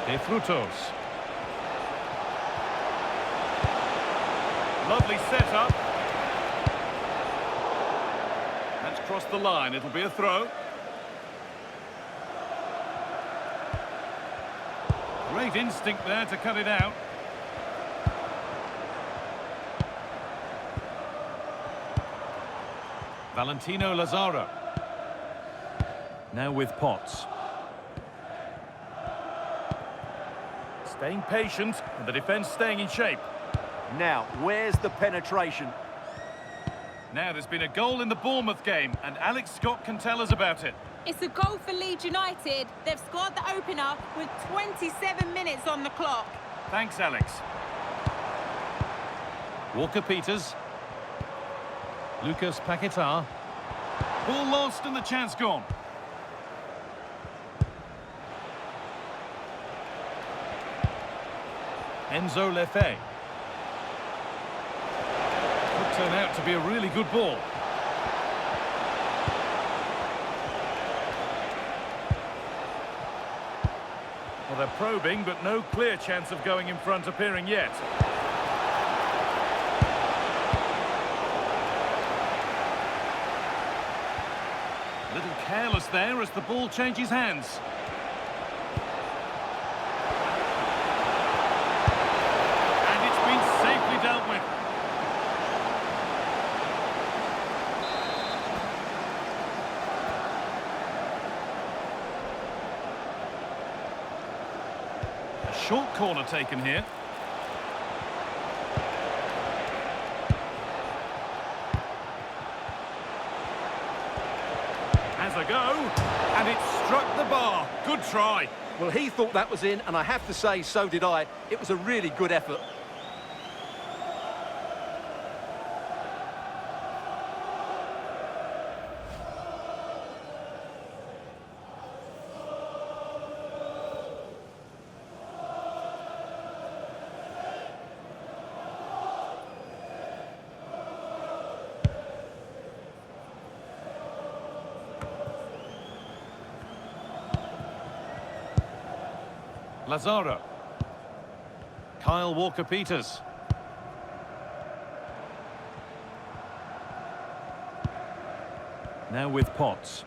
De Frutos. Lovely setup. That's crossed the line. It'll be a throw. Great instinct there to cut it out. Valentino Lazaro. Now with Potts. Staying patient, and the defence staying in shape. Now, where's the penetration? Now, there's been a goal in the Bournemouth game, and Alex Scott can tell us about it. It's a goal for Leeds United. They've scored the opener with 27 minutes on the clock. Thanks, Alex. Walker-Peters. Lucas Paquetá. Ball lost and the chance gone. Enzo Lefebvre. Could turn out to be a really good ball. Well, they're probing, but no clear chance of going in front appearing yet. A little careless there as the ball changes hands. And it's been safely dealt with. A short corner taken here. Has a go, and it struck the bar. Good try. Well, he thought that was in, and I have to say, so did I. It was a really good effort. Lazaro. Kyle Walker-Peters. Now with Potts.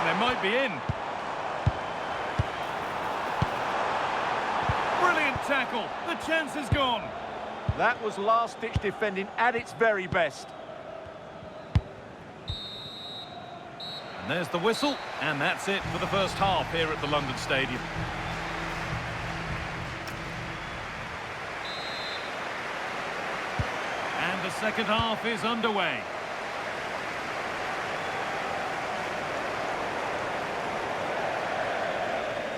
They might be in. Brilliant tackle. The chance is gone. That was last-ditch defending at its very best. And there's the whistle, and that's it for the first half here at the London Stadium. And the second half is underway.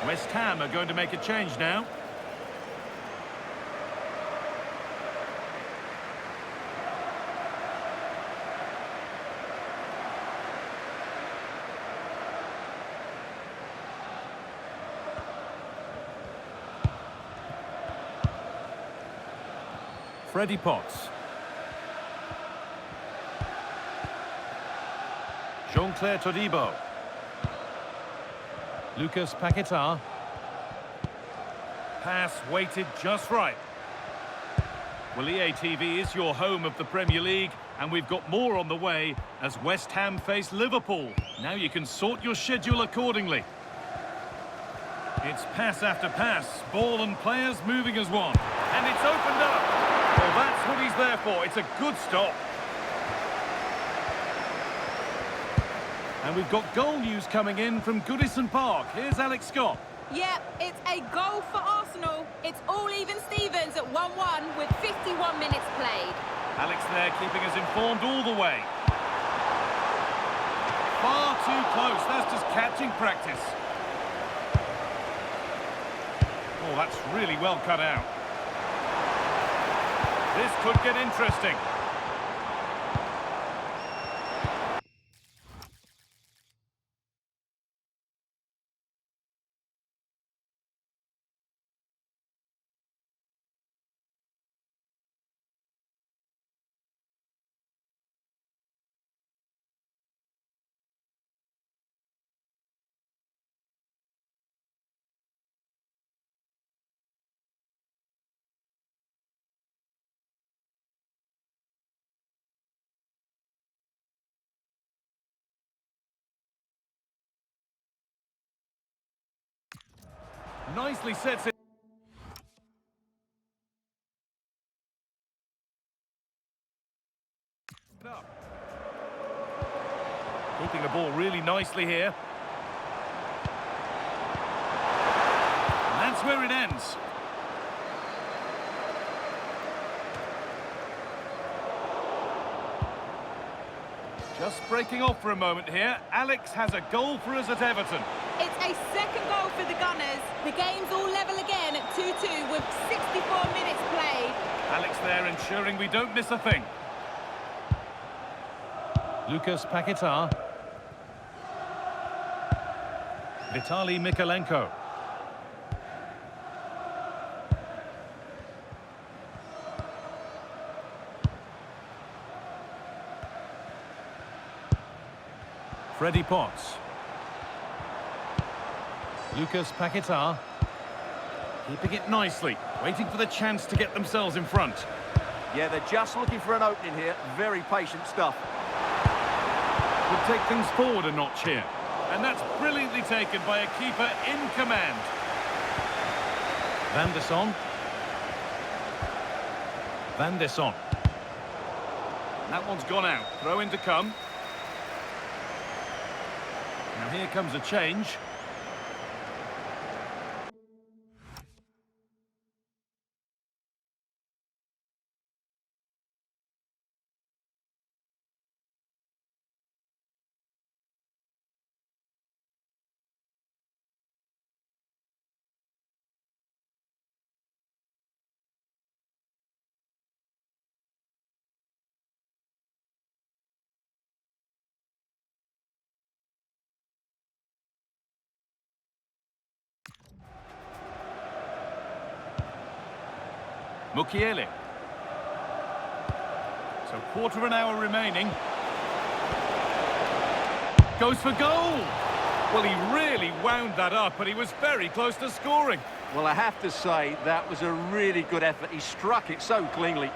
West Ham are going to make a change now. Freddie Potts. Jean-Claire Todibo. Lucas Paquetá. Pass weighted just right. Well, EA TV is your home of the Premier League, and we've got more on the way as West Ham face Liverpool. Now you can sort your schedule accordingly. It's pass after pass, ball and players moving as one. And it's opened up. Well, that's what he's there for. It's a good stop. And we've got goal news coming in from Goodison Park. Here's Alex Scott. Yeah, it's a goal for Arsenal. It's all even Stevens at 1-1 with 51 minutes played. Alex there keeping us informed all the way. Far too close. That's just catching practice. Oh, that's really well cut out. This could get interesting. Nicely sets it up. Keeping the ball really nicely here. And that's where it ends. Just breaking off for a moment here. Alex has a goal for us at Everton. It's a second goal for the Gunners. The game's all level again at 2-2 with 64 minutes played. Alex there ensuring we don't miss a thing. Lucas Paquetá. Vitaly Mykolenko. Freddie Potts. Lucas Paquetá. Keeping it nicely, waiting for the chance to get themselves in front. Yeah, they're just looking for an opening here. Very patient stuff. Could take things forward a notch here. And that's brilliantly taken by a keeper in command. Van der Son. Van der Son. That one's gone out. Throw in to come. Now here comes a change. Mukiele. So quarter of an hour remaining. Goes for goal. Well, he really wound that up, but he was very close to scoring. Well, I have to say, that was a really good effort. He struck it so cleanly.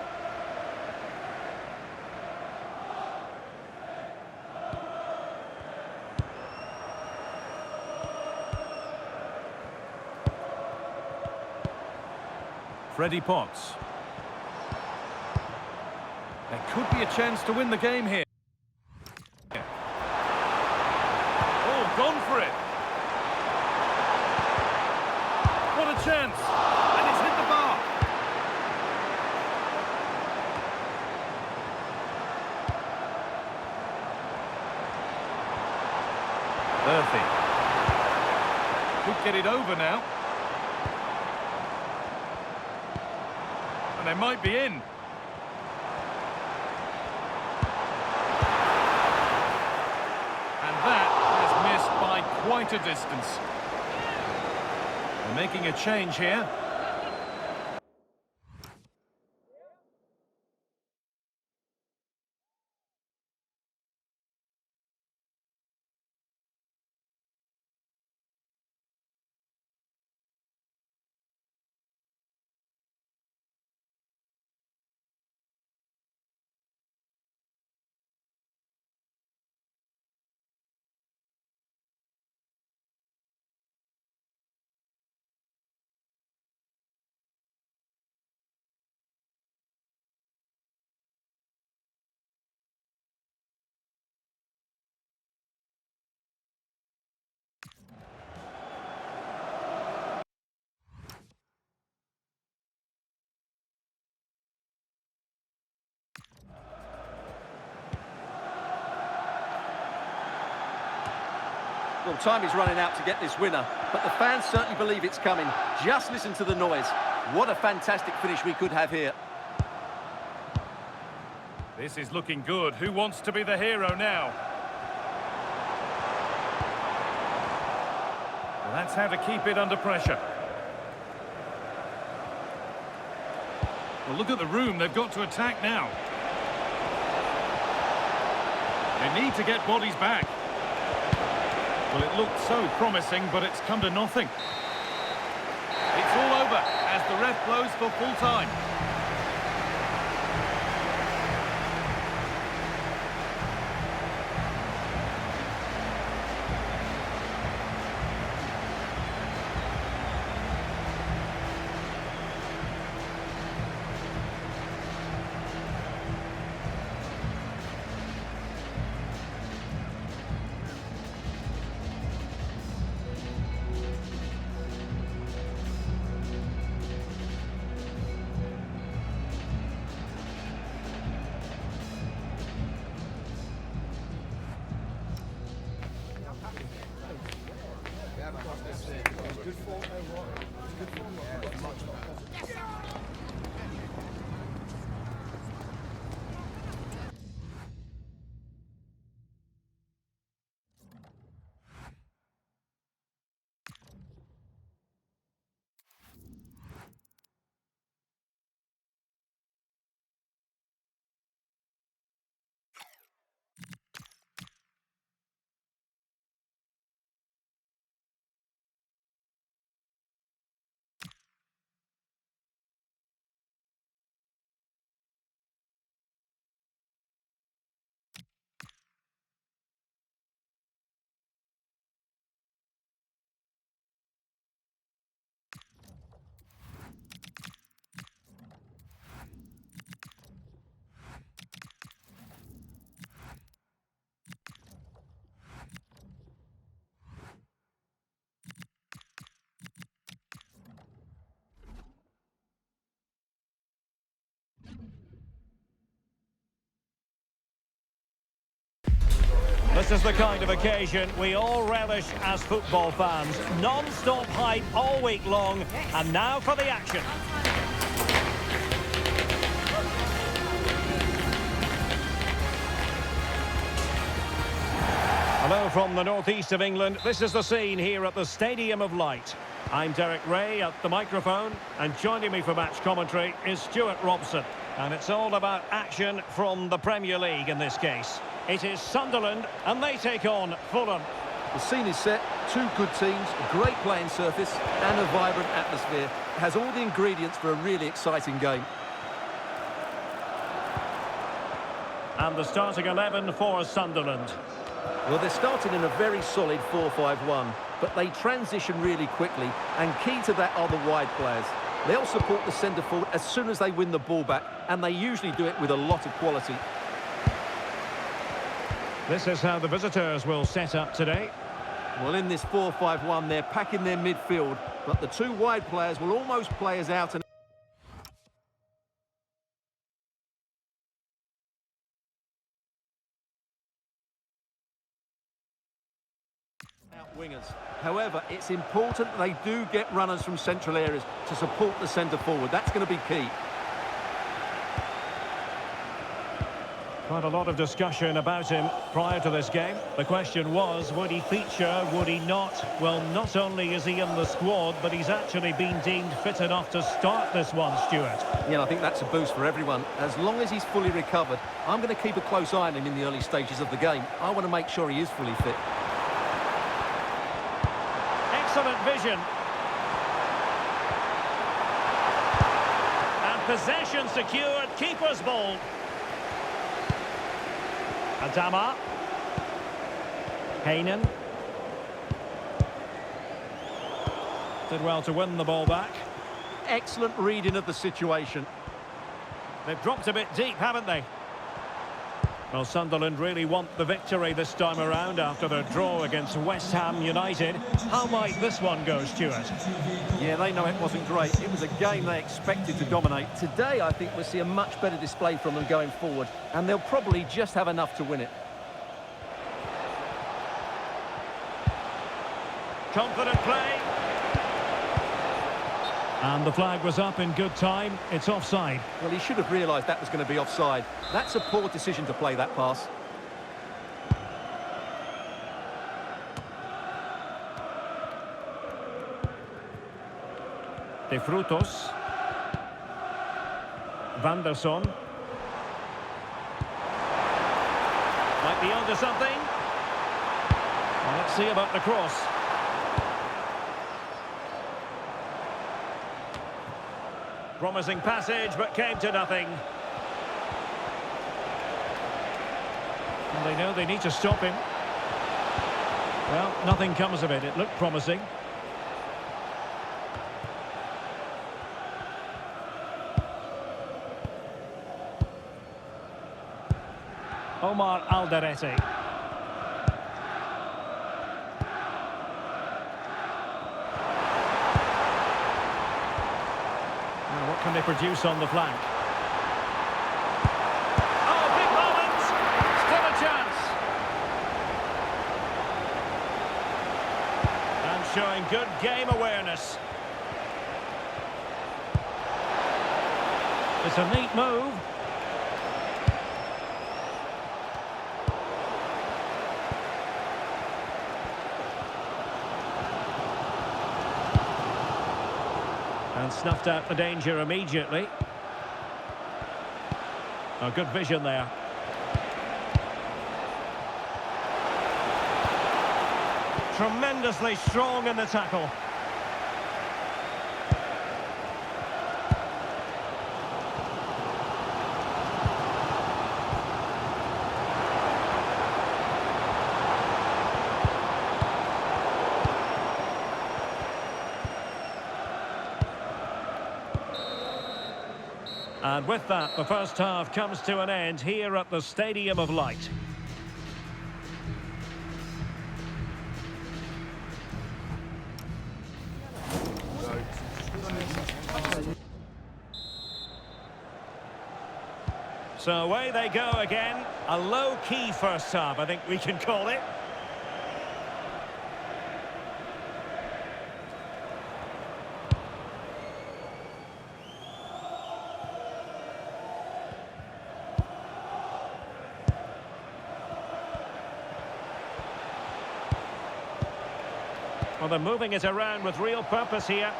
Freddie Potts. There could be a chance to win the game here. Oh, gone for it. What a chance. And it's hit the bar. Murphy. Could get it over now. They might be in. And that is missed by quite a distance. They're making a change here. Well, time is running out to get this winner, but the fans certainly believe it's coming. Just listen to the noise. What a fantastic finish we could have here. This is looking good. Who wants to be the hero now? Well, that's how to keep it under pressure. Well, look at the room. They've got to attack now. They need to get bodies back. Well, it looked so promising, but it's come to nothing. It's all over as the ref blows for full time. This is the kind of occasion we all relish as football fans. Non-stop hype all week long, and now for the action. Hello from the northeast of England. This is the scene here at the Stadium of Light. I'm Derek Ray at the microphone, and joining me for match commentary is Stuart Robson. And it's all about action from the Premier League in this case. It is Sunderland, and they take on Fulham. The scene is set, two good teams, a great playing surface and a vibrant atmosphere. It has all the ingredients for a really exciting game. And the starting 11 for Sunderland. Well, they're starting in a very solid 4-5-1, but they transition really quickly, and key to that are the wide players. They'll support the centre forward as soon as they win the ball back, and they usually do it with a lot of quality. This is how the visitors will set up today. Well, in this 4-5-1, they're packing their midfield, but the two wide players will almost play us out and wingers. However, it's important that they do get runners from central areas to support the centre forward. That's going to be key. Quite a lot of discussion about him prior to this game. The question was, would he feature, would he not? Well, not only is he in the squad, but he's actually been deemed fit enough to start this one, Stuart. Yeah, I think that's a boost for everyone. As long as he's fully recovered, I'm going to keep a close eye on him in the early stages of the game. I want to make sure he is fully fit. Excellent vision. And possession secured, keeper's ball. Adama. Hainan. Did well to win the ball back. Excellent reading of the situation. They've dropped a bit deep, haven't they? Well, Sunderland really want the victory this time around after their draw against West Ham United. How might this one go, Stuart? Yeah, they know it wasn't great. It was a game they expected to dominate. Today, I think we'll see a much better display from them going forward, and they'll probably just have enough to win it. Confident play. And the flag was up in good time. It's offside. Well, he should have realised that was going to be offside. That's a poor decision to play that pass. De Frutos. Vanderson. Might be onto something. Well, let's see about the cross. Promising passage, but came to nothing. And they know they need to stop him. Well, nothing comes of it. It looked promising. Omar Alderete. Now, what can they produce on the flank? Oh, big moment! Still a chance. And showing good game awareness. It's a neat move. And snuffed out the danger immediately. Oh, good vision there. Tremendously strong in the tackle. And with that, the first half comes to an end here at the Stadium of Light. So away they go again. A low-key first half, I think we can call it. Well, they're moving it around with real purpose here.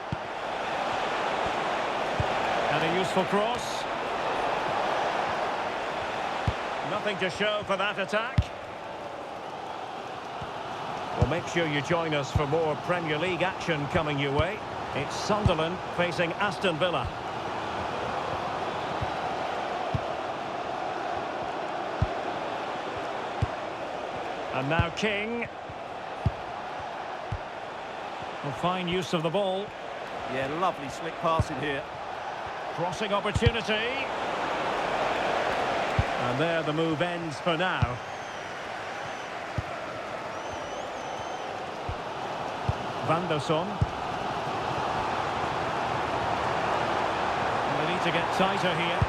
And a useful cross. Nothing to show for that attack. Well, make sure you join us for more Premier League action coming your way. It's Sunderland facing Aston Villa. And now King. Well, fine use of the ball. Yeah, lovely slick passing here. Crossing opportunity. And there the move ends for now. Vanderson. They need to get tighter here.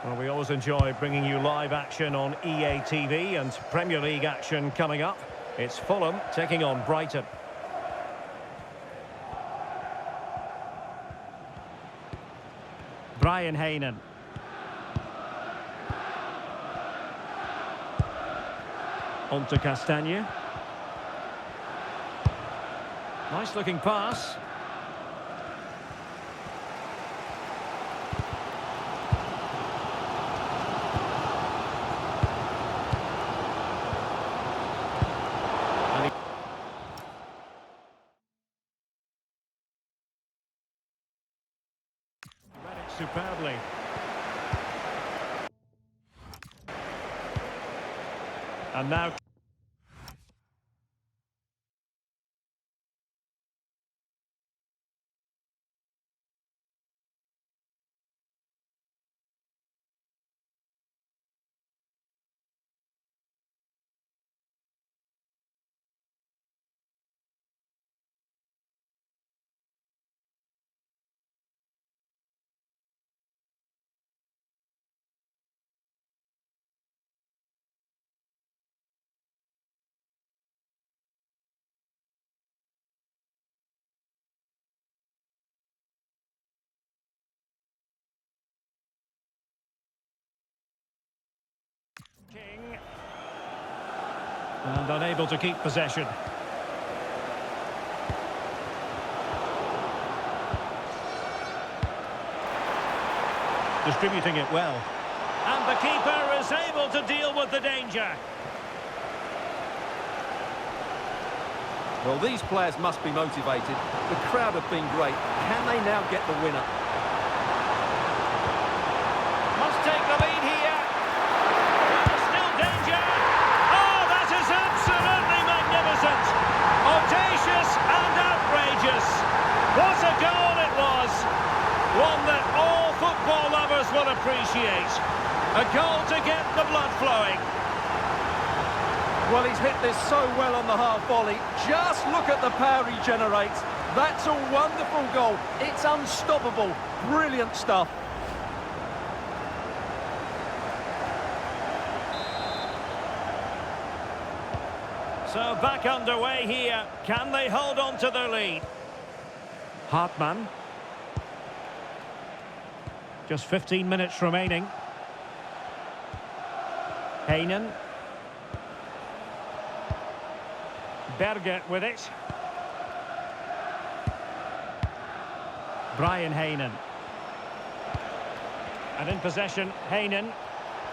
Well, we always enjoy bringing you live action on EA TV and Premier League action coming up. It's Fulham taking on Brighton. Brian Haynen. On to Castagne. Nice looking pass. Superbly. And now And unable to keep possession. Distributing it well. And the keeper is able to deal with the danger. Well, these players must be motivated. The crowd have been great. Can they now get the winner? Must take the lead here. There's still danger. Oh, that is absolutely magnificent. Audacious and outrageous. What a goal it was. One that all football lovers will appreciate. A goal to get the blood flowing. Well, he's hit this so well on the half volley. Just look at the power he generates. That's a wonderful goal. It's unstoppable. Brilliant stuff. So back underway here. Can they hold on to their lead? Hartmann. Just 15 minutes remaining. Heinen. Berge with it. Brian Heinen. And in possession, Heinen.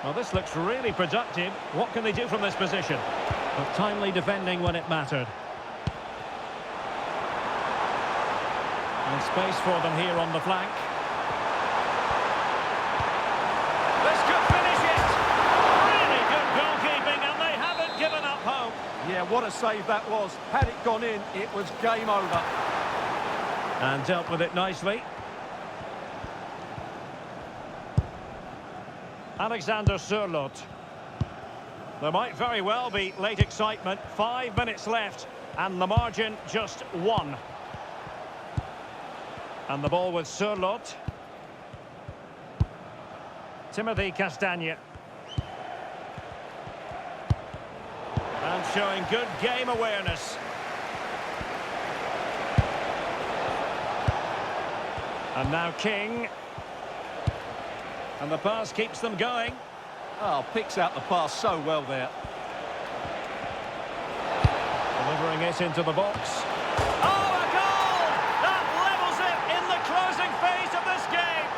Well, this looks really productive. What can they do from this position? But timely defending when it mattered. And space for them here on the flank. This could finish it! Really good goalkeeping, and they haven't given up hope. Yeah, what a save that was. Had it gone in, it was game over. And dealt with it nicely. Alexander Sørloth. There might very well be late excitement. 5 minutes left, and the margin just 1. And the ball with Sørloth. Timothy Castagne. And showing good game awareness. And now King. And the pass keeps them going. Oh, picks out the pass so well there. Delivering it into the box. Oh, a goal! That levels it in the closing phase of this game.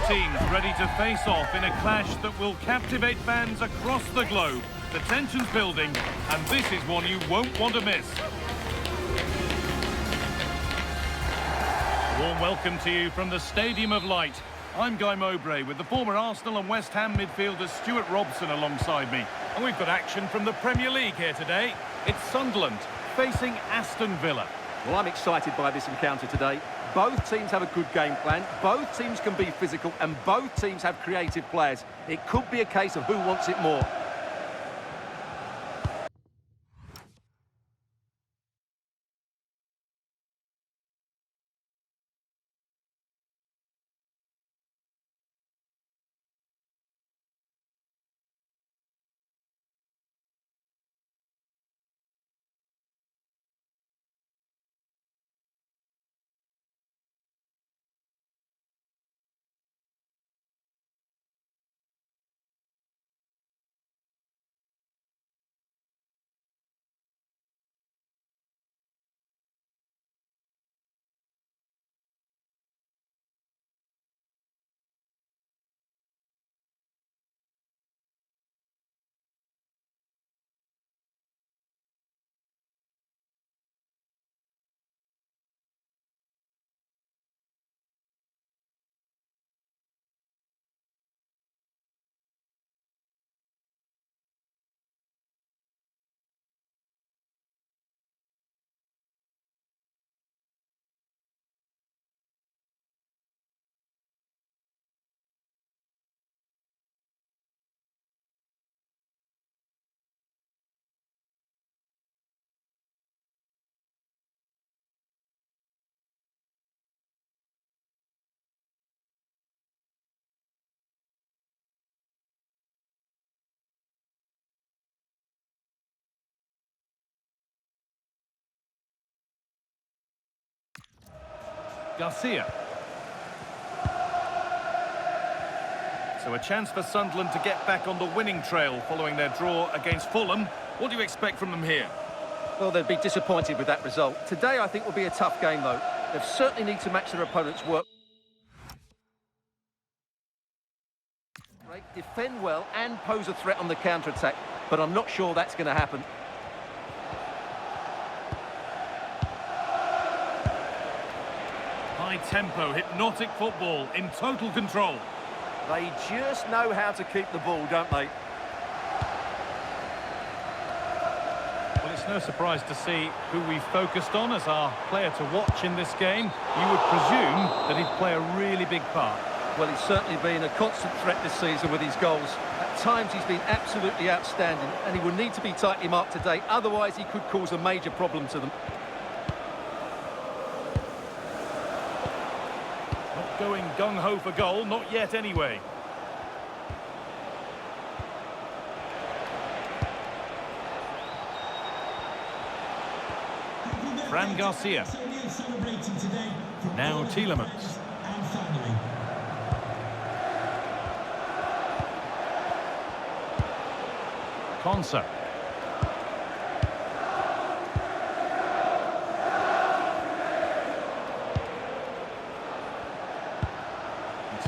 teams ready to face off in a clash that will captivate fans across the globe. The tension's building, and this is one you won't want to miss. A warm welcome to you from the Stadium of Light. I'm Guy Mowbray with the former Arsenal and West Ham midfielder Stuart Robson alongside me. And we've got action from the Premier League here today. It's Sunderland facing Aston Villa. Well, I'm excited by this encounter today. Both teams have a good game plan, both teams can be physical, and both teams have creative players. It could be a case of who wants it more. Garcia. So a chance for Sunderland to get back on the winning trail following their draw against Fulham. What do you expect from them here? Well, they'll be disappointed with that result. Today, I think, will be a tough game, though. They certainly need to match their opponent's work. Defend well and pose a threat on the counter-attack, but I'm not sure that's going to happen. High tempo, hypnotic football in total control. They just know how to keep the ball, don't they? Well, it's no surprise to see who we focused on as our player to watch in this game. You would presume that he'd play a really big part. Well, he's certainly been a constant threat this season with his goals. At times, he's been absolutely outstanding, and he will need to be tightly marked today. Otherwise, he could cause a major problem to them. Going gung-ho for goal, not yet anyway. Fran Garcia. Now Tielemans. Konsa.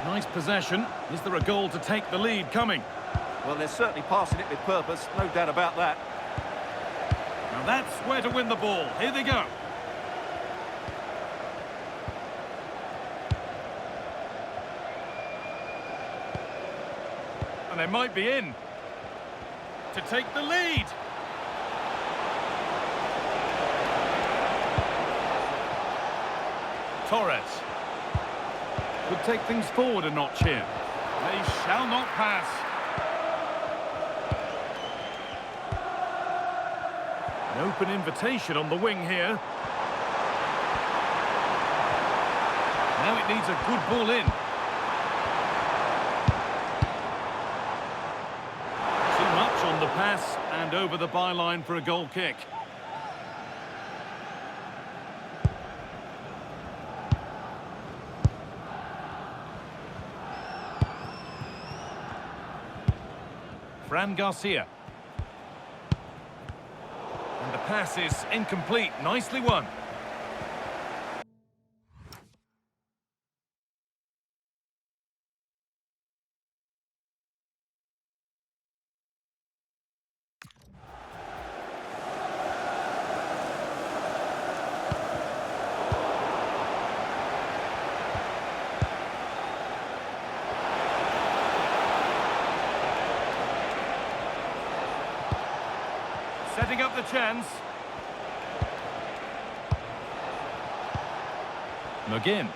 Nice possession. Is there a goal to take the lead coming? Well, they're certainly passing it with purpose, no doubt about that. Now that's where to win the ball. Here they go. And they might be in to take the lead. Torres could take things forward a notch here. They shall not pass. An open invitation on the wing here. Now it needs a good ball in. Too much on the pass and over the byline for a goal kick. Fran Garcia. And the pass is incomplete. Nicely won. Setting up the chance. McGinn.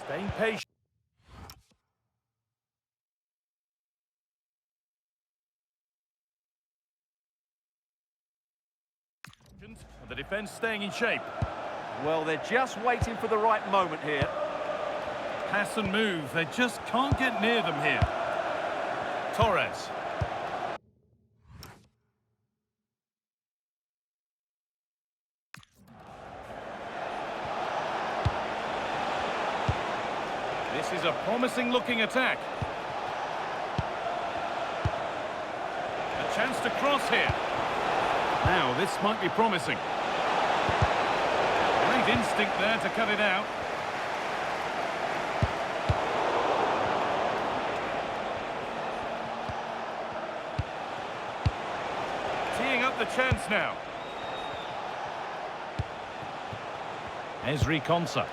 Staying patient. The defence staying in shape. Well, they're just waiting for the right moment here. Pass and move. They just can't get near them here. Torres. This is a promising looking attack. A chance to cross here. Now, this might be promising. Great instinct there to cut it out. Teeing up the chance now. Ezri Konsa.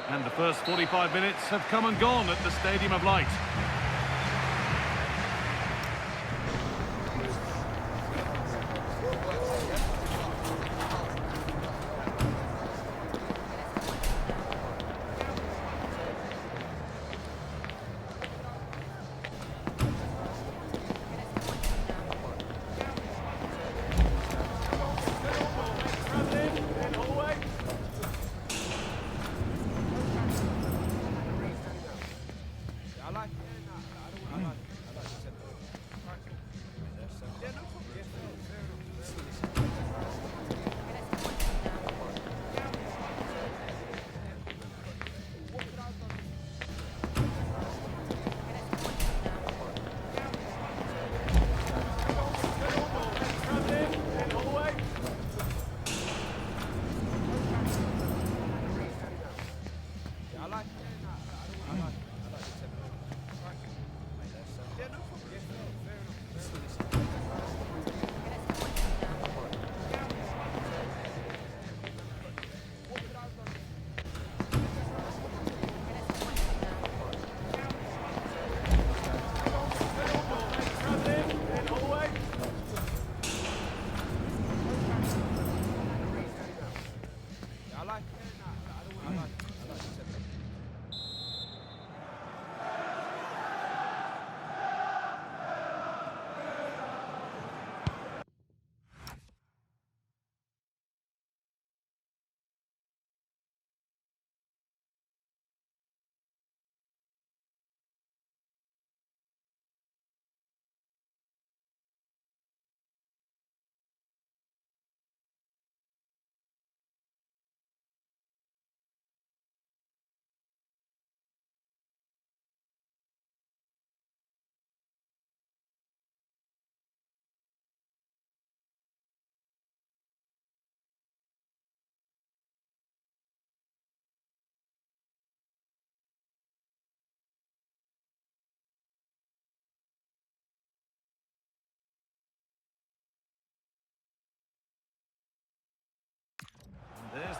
And the first 45 minutes have come and gone at the Stadium of Light.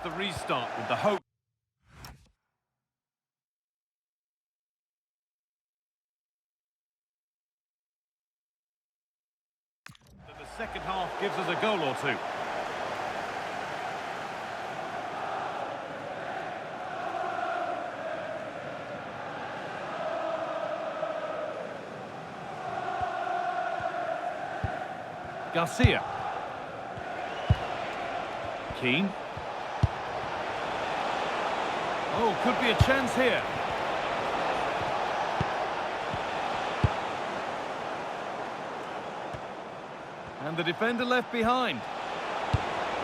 the restart with the hope. That the second half gives us a goal or two. Garcia. Keane. Oh, could be a chance here. And the defender left behind.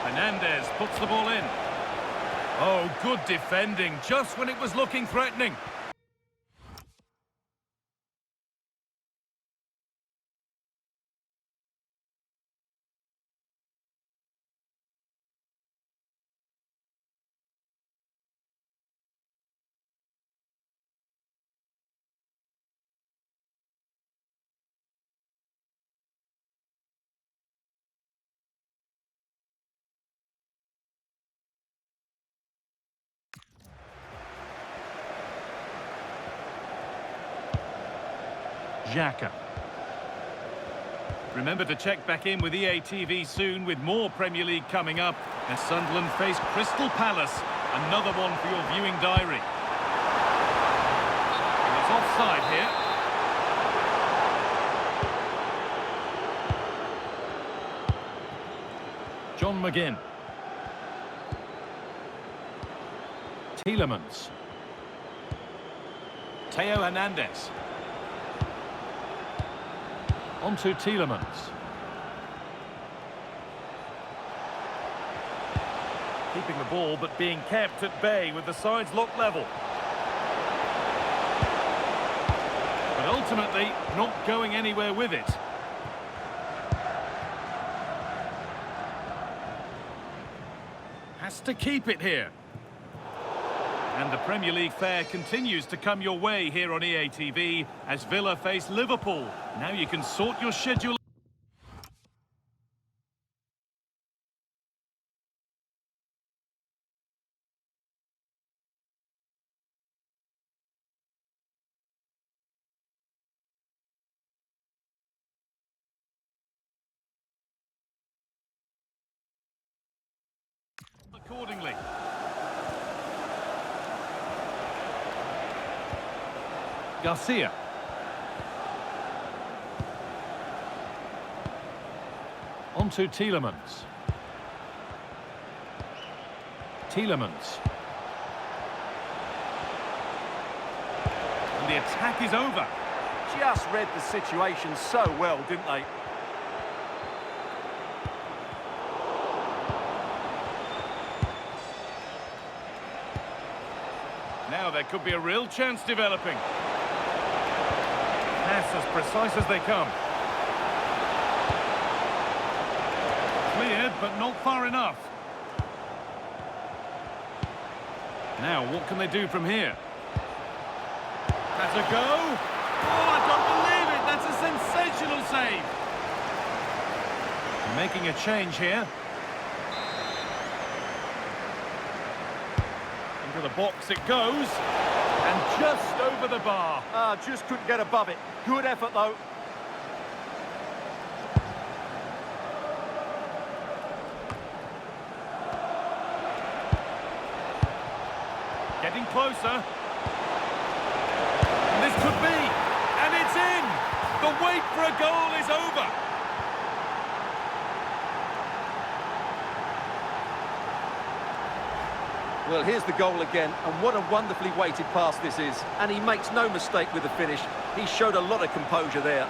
Hernandez puts the ball in. Oh, good defending, just when it was looking threatening. Xhaka. Remember to check back in with EA TV soon with more Premier League coming up as Sunderland face Crystal Palace. Another one for your viewing diary. And it's offside here. John McGinn. Tielemans. Theo Hernandez. On to Tielemans. Keeping the ball, but being kept at bay with the sides locked level. But ultimately, not going anywhere with it. Has to keep it here. And the Premier League fare continues to come your way here on EA TV as Villa face Liverpool. Now you can sort your schedule. Accordingly. Garcia. On to Tielemans. Tielemans. And the attack is over. Just read the situation so well, didn't they? Now there could be a real chance developing. Pass as precise as they come. Cleared, but not far enough. Now, what can they do from here? That's a go. Oh, I don't believe it. That's a sensational save. Making a change here. Into the box it goes. And just over the bar. Just couldn't get above it. Good effort, though. Getting closer. And this could be. And it's in. The wait for a goal is over. Well, here's the goal again, and what a wonderfully weighted pass this is. And he makes no mistake with the finish. He showed a lot of composure there.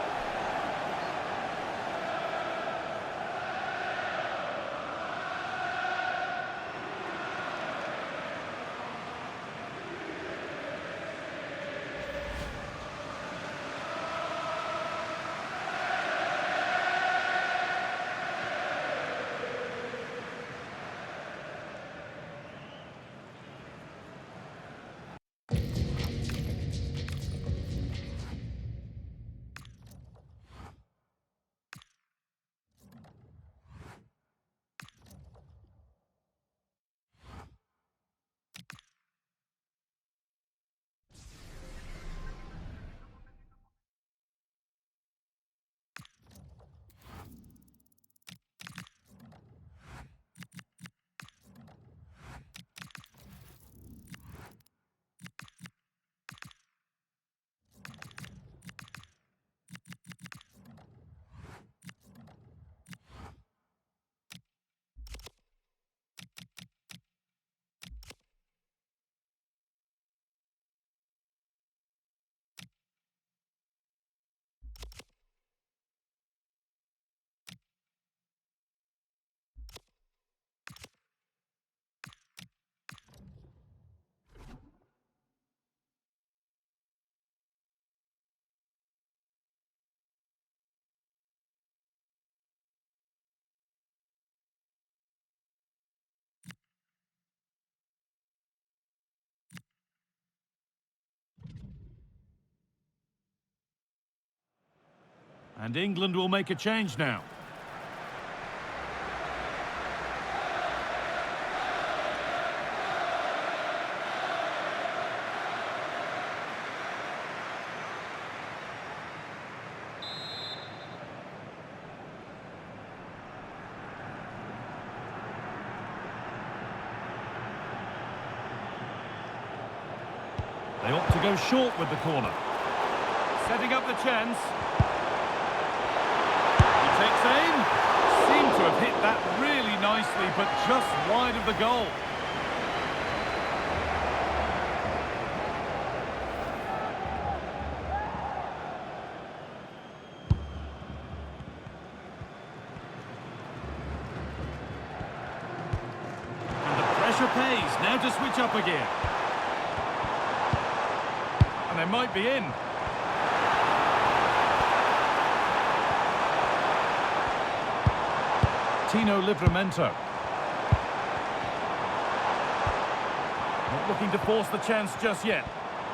And England will make a change now. They ought to go short with the corner. Setting up the chance. He takes aim. Seemed to have hit that really nicely, but just wide of the goal. And the pressure pays. Now to switch up again. And they might be in. Tino Livramento. Not looking to force the chance just yet.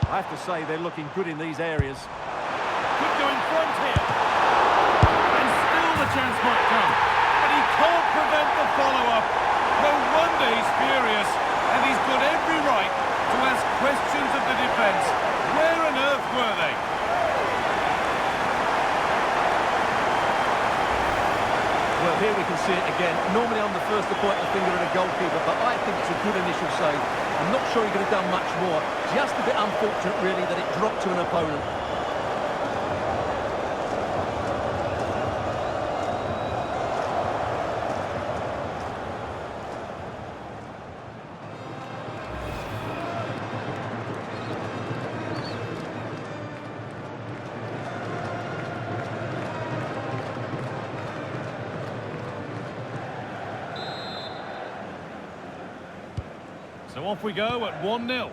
I have to say they're looking good in these areas. Could go in front here. And still the chance might come. But he can't prevent the follow-up. No wonder he's furious. And he's got every right to ask questions of the defence. Where on earth were they? Well, here we can see it again. Normally I'm the first to point the finger at a goalkeeper, but I think it's a good initial save. I'm not sure he could have done much more. Just a bit unfortunate, really, that it dropped to an opponent. So off we go at 1-0.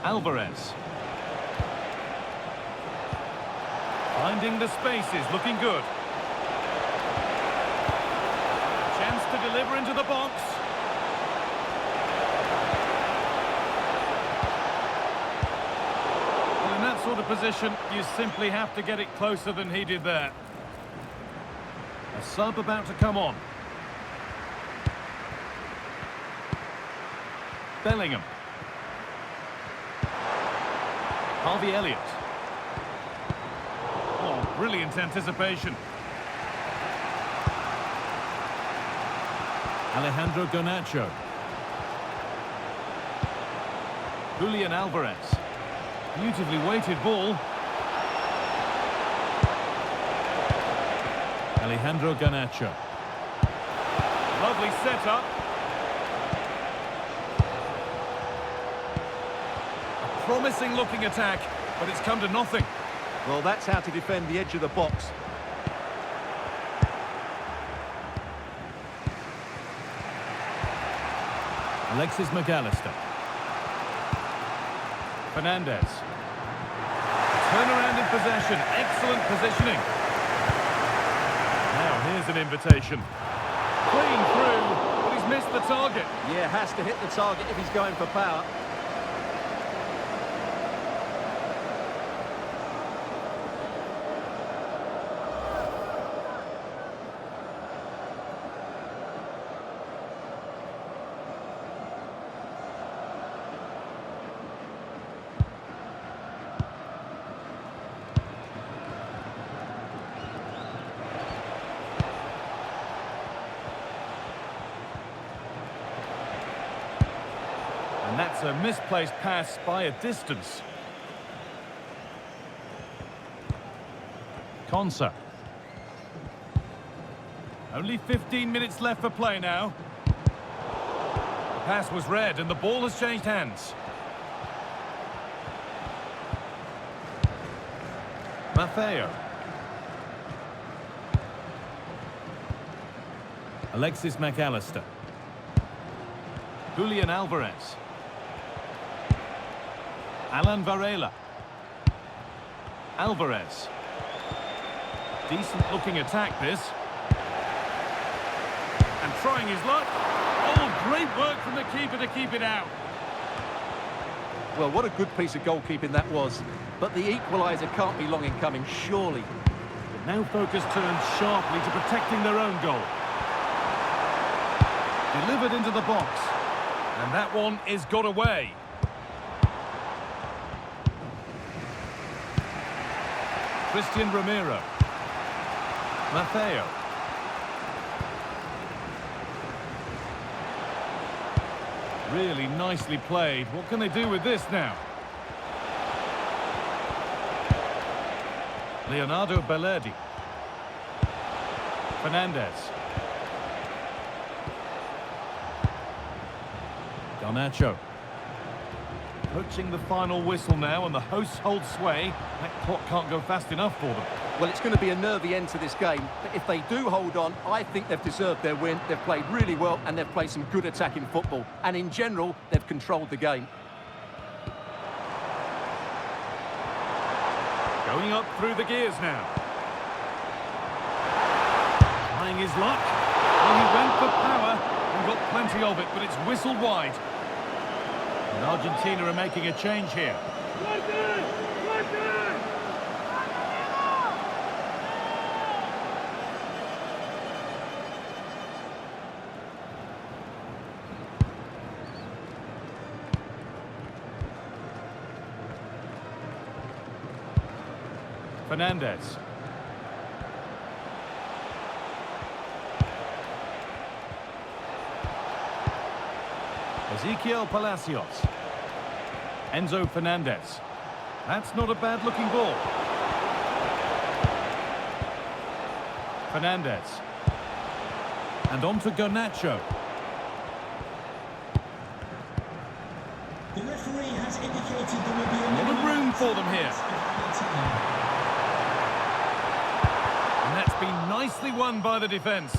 Alvarez. Finding the spaces, looking good. Chance to deliver into the box. Well, in that sort of position, you simply have to get it closer than he did there. A sub about to come on. Bellingham. Harvey Elliott. Oh, brilliant anticipation. Alejandro Garnacho. Julian Alvarez. Beautifully weighted ball. Alejandro Garnacho. Lovely setup. Promising looking attack, but it's come to nothing. Well, that's how to defend the edge of the box. Alexis McAllister. Fernandez. Turnaround in possession. Excellent positioning. Now here's an invitation. Clean through, but he's missed the target. Yeah, has to hit the target if he's going for power. And that's a misplaced pass by a distance. Konsa. Only 15 minutes left for play now. The pass was read and the ball has changed hands. Maffeo. Alexis McAllister. Julian Alvarez. Alan Varela. Alvarez. Decent looking attack this. And trying his luck. Oh, great work from the keeper to keep it out. Well, what a good piece of goalkeeping that was. But the equaliser can't be long in coming, surely. But now focus turns sharply to protecting their own goal. Delivered into the box. And that one is got away. Christian Romero. Matteo. Really nicely played. What can they do with this now? Leonardo Bellerdi. Fernandez. Garnacho. Approaching the final whistle now, and the hosts hold sway. That clock can't go fast enough for them. Well, it's going to be a nervy end to this game, but if they do hold on, I think they've deserved their win. They've played really well, and they've played some good attacking football. And in general, they've controlled the game. Going up through the gears now. Trying his luck. Well, he went for power and got plenty of it, but it's whistled wide. And Argentina are making a change here. Fernandez. Ezequiel Palacios. Enzo Fernandez. That's not a bad looking ball. Fernandez. And on to Garnacho. The referee has indicated there will be a lot of room for them here. And that's been nicely won by the defence.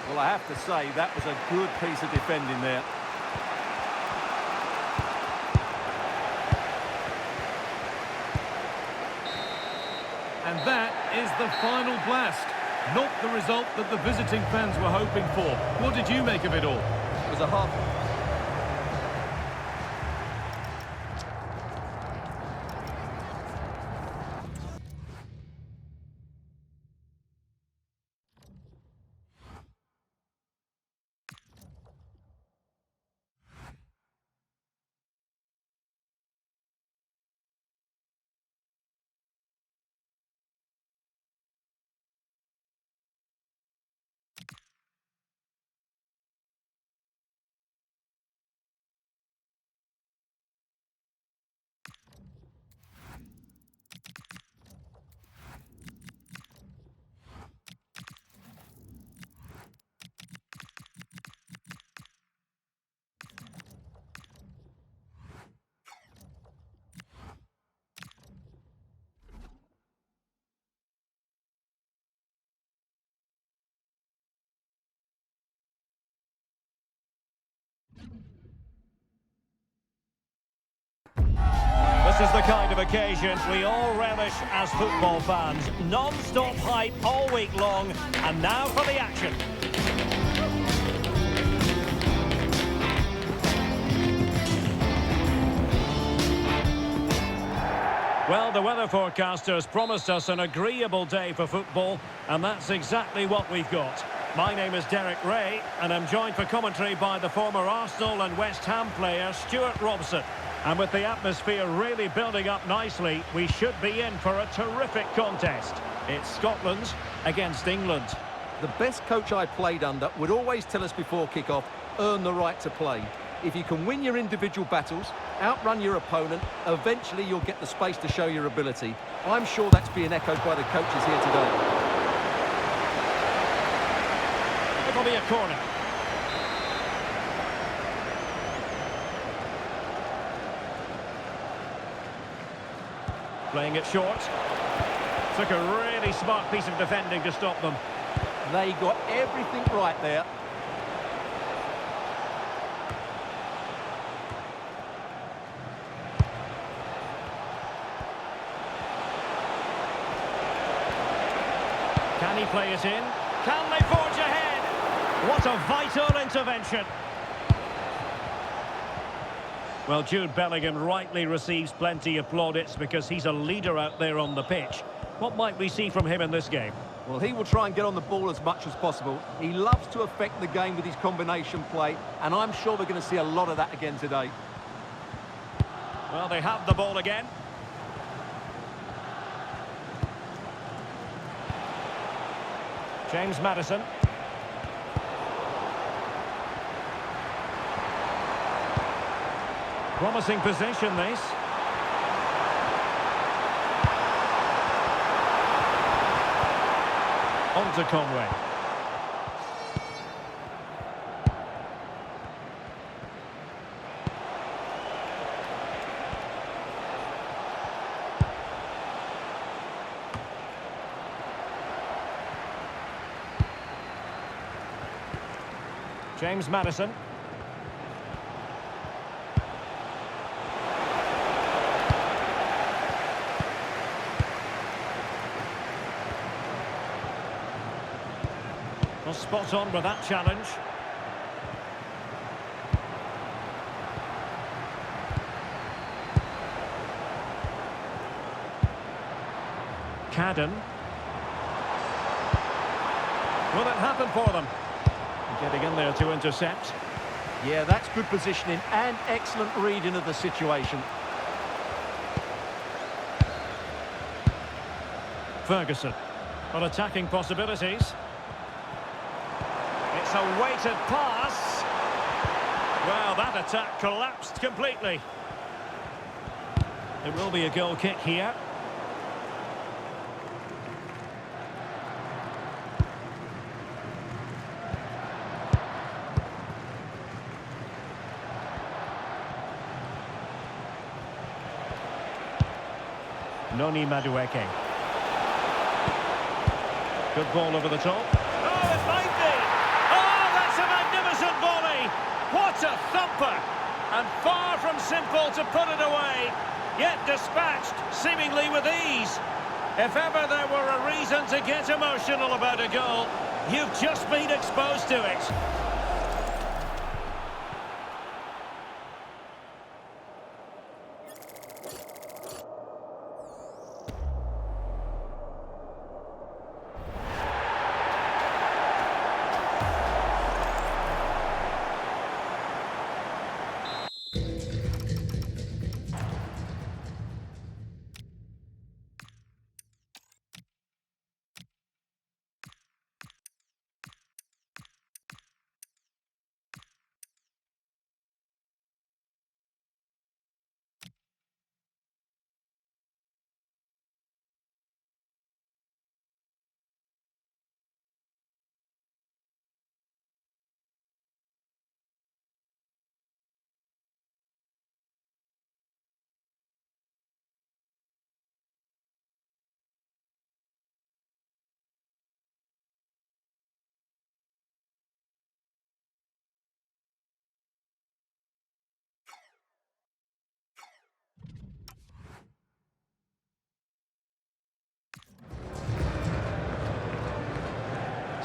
Well, I have to say, that was a good piece of defending there. And that is the final blast. Not the result that the visiting fans were hoping for. What did you make of it all? It was a half... This is the kind of occasion we all relish as football fans. Non-stop hype all week long, and now for the action. Well, the weather forecasters promised us an agreeable day for football, and that's exactly what we've got. My name is Derek Ray, and I'm joined for commentary by the former Arsenal and West Ham player Stuart Robson. And with the atmosphere really building up nicely, we should be in for a terrific contest. It's Scotland against England. The best coach I played under would always tell us before kick-off, earn the right to play. If you can win your individual battles, outrun your opponent, eventually you'll get the space to show your ability. I'm sure that's being echoed by the coaches here today. It'll be a corner. Playing it short. Took a really smart piece of defending to stop them. They got everything right there. Can he play it in? Can they forge ahead? What a vital intervention. Well, Jude Bellingham rightly receives plenty of plaudits because he's a leader out there on the pitch. What might we see from him in this game? Well, he will try and get on the ball as much as possible. He loves to affect the game with his combination play, and I'm sure we're going to see a lot of that again today. Well, they have the ball again. James Maddison. Promising position, this. On to Conway. James Maddison. Well, spot on with that challenge. Cadden. Will it happen for them? Getting in there to intercept. Yeah, that's good positioning and excellent reading of the situation. Ferguson. Well, attacking possibilities. It's a weighted pass. Well, that attack collapsed completely. It will be a goal kick here. Noni Madueke. Good ball over the top. Oh, it might be! Oh, that's a magnificent volley! What a thumper! And far from simple to put it away, yet dispatched seemingly with ease. If ever there were a reason to get emotional about a goal, you've just been exposed to it.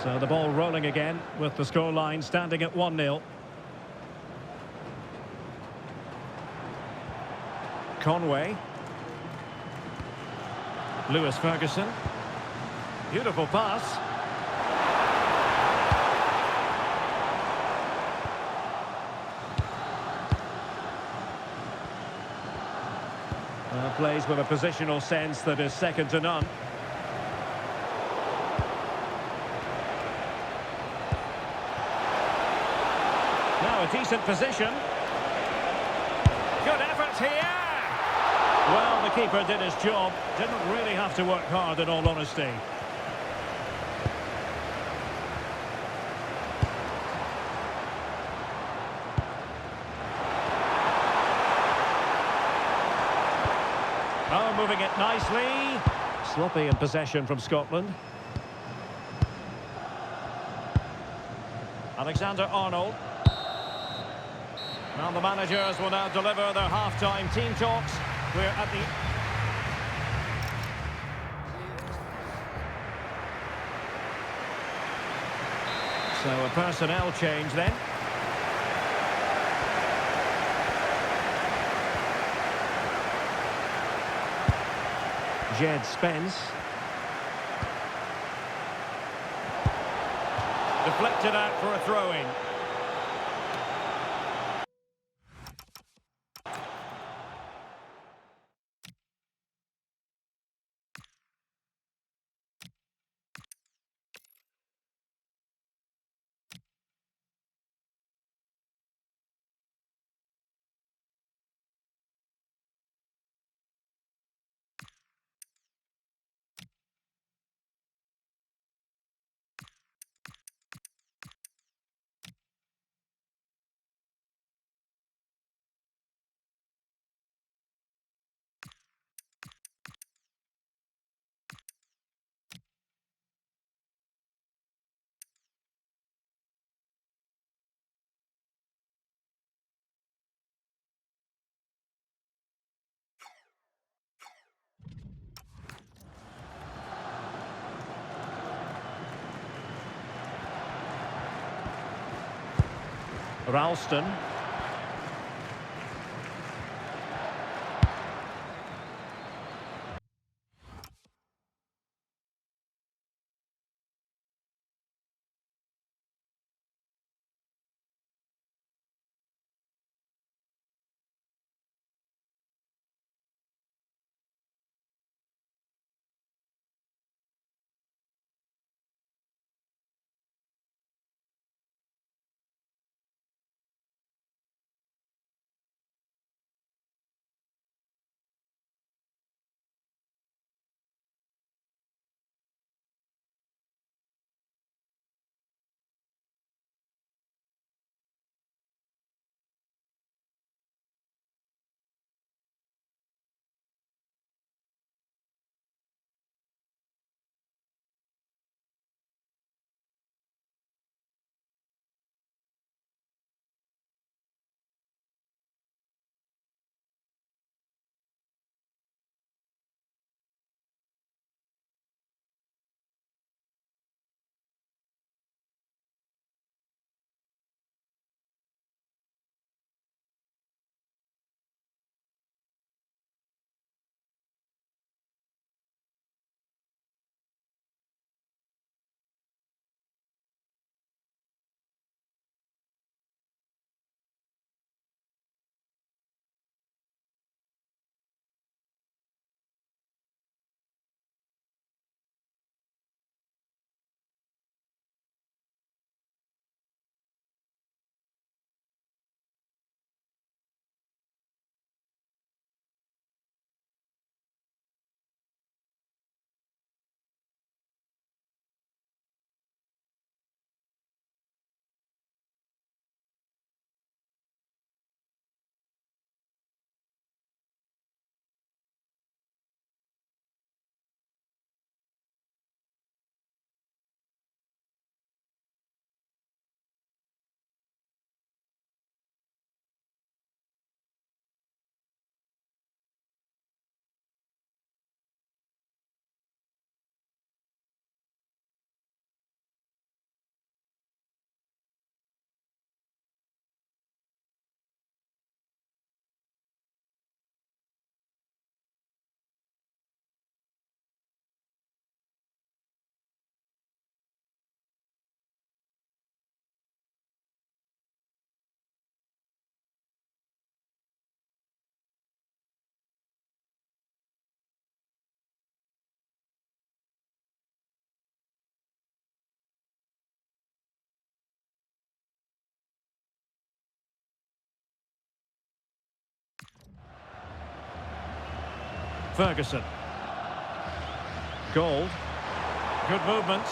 So the ball rolling again with the scoreline standing at 1-0. Conway. Lewis Ferguson. Beautiful pass. Plays with a positional sense that is second to none. Now a decent position. Good effort here. Well, the keeper did his job. Didn't really have to work hard, in all honesty. Oh, moving it nicely. Sloppy in possession from Scotland. Alexander-Arnold. Now the managers will now deliver their half-time team talks. We're at the... So a personnel change then. Jed Spence. Deflected out for a throw-in. Ralston. Ferguson. Gold. Good movement.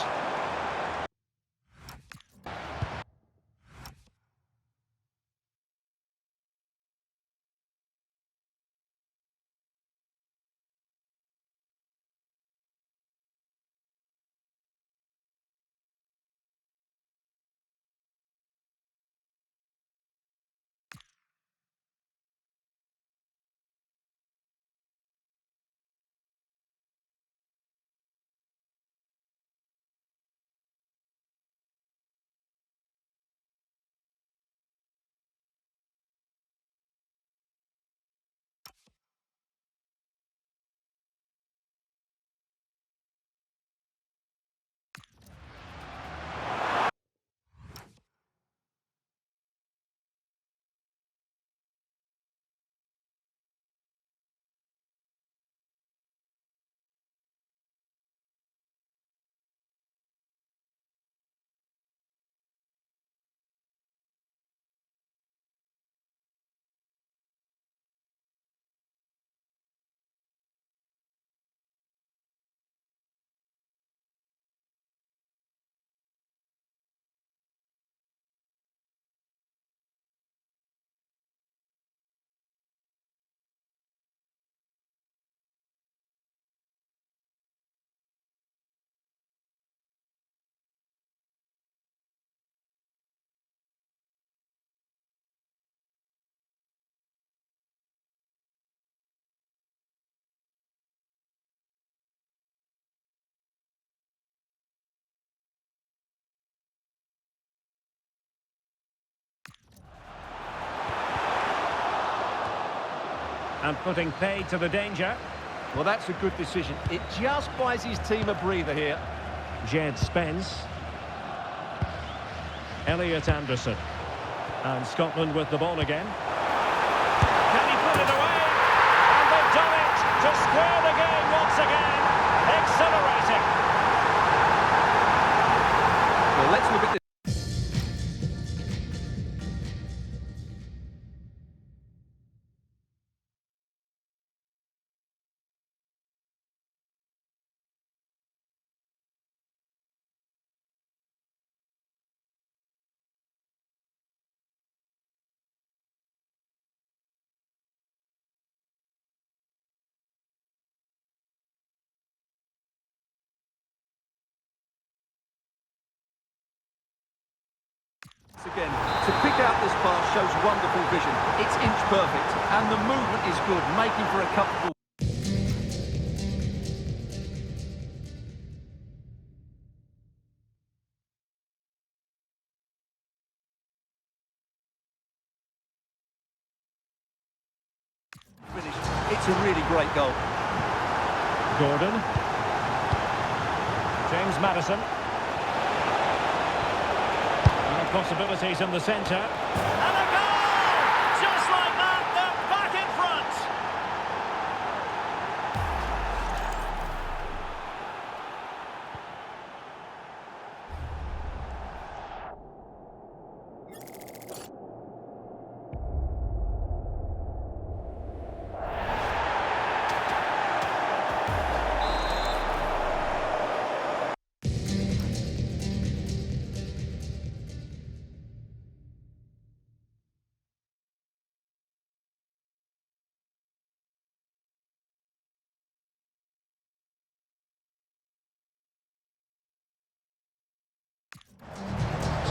And putting paid to the danger. Well, that's a good decision. It just buys his team a breather here. Jed Spence. Elliot Anderson. And Scotland with the ball again. Can he put it away? And they've done it to square the game once again. Exhilarating. Well, let's look at this. Again, to pick out this pass shows wonderful vision. It's inch perfect, and the movement is good, making for a comfortable. Finish. It's a really great goal. Gordon. James Maddison. Possibilities in the centre. And a goal! Just like that, they're back in front.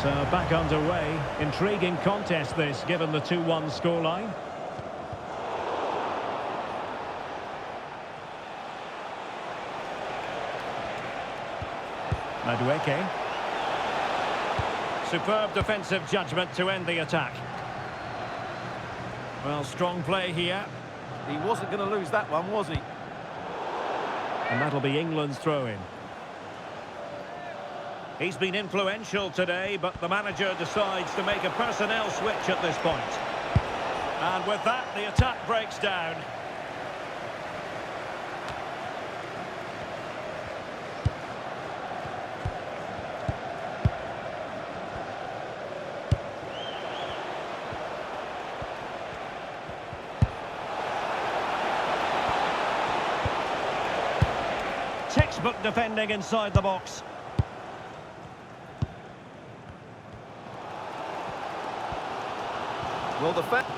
So back underway. Intriguing contest this, given the 2-1 scoreline. Madueke. Superb defensive judgment to end the attack. Well, strong play here. He wasn't going to lose that one, was he? And that'll be England's throw-in. He's been influential today, but the manager decides to make a personnel switch at this point. And with that, the attack breaks down. Textbook defending inside the box. Well, the fact...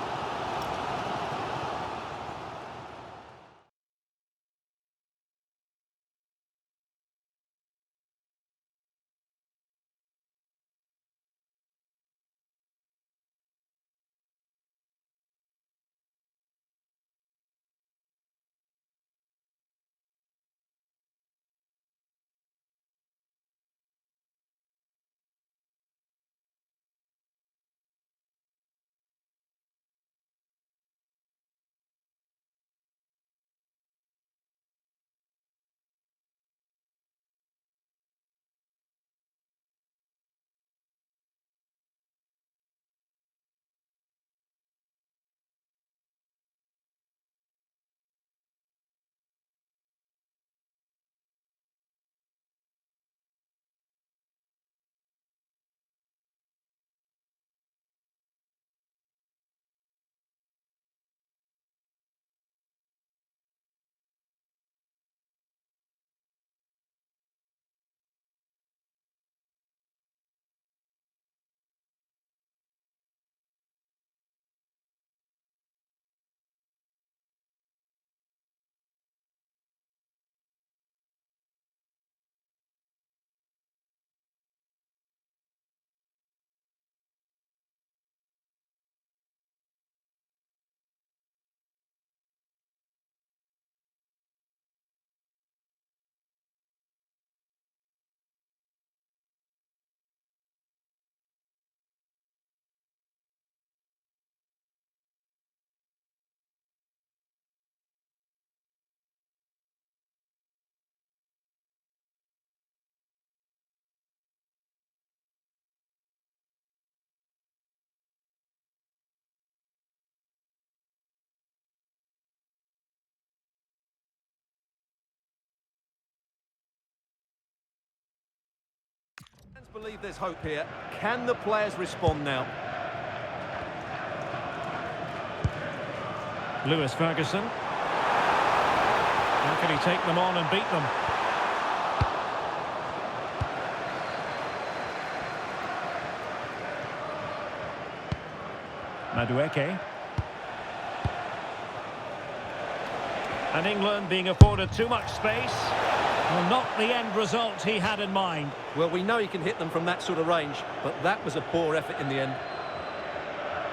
believe there's hope here. Can the players respond now? Lewis Ferguson. How can he take them on and beat them? Madueke. And England being afforded too much space. Well, not the end result he had in mind. Well, we know he can hit them from that sort of range, but that was a poor effort in the end.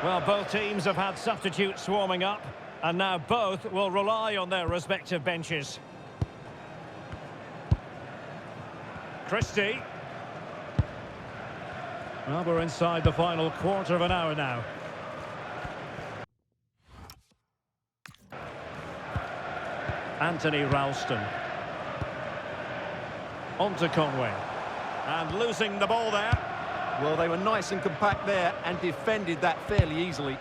Well, both teams have had substitutes swarming up, and now both will rely on their respective benches. Christie. Well, we're inside the final quarter of an hour now. Anthony Ralston. On to Conway. And losing the ball there. Well, they were nice and compact there and defended that fairly easily.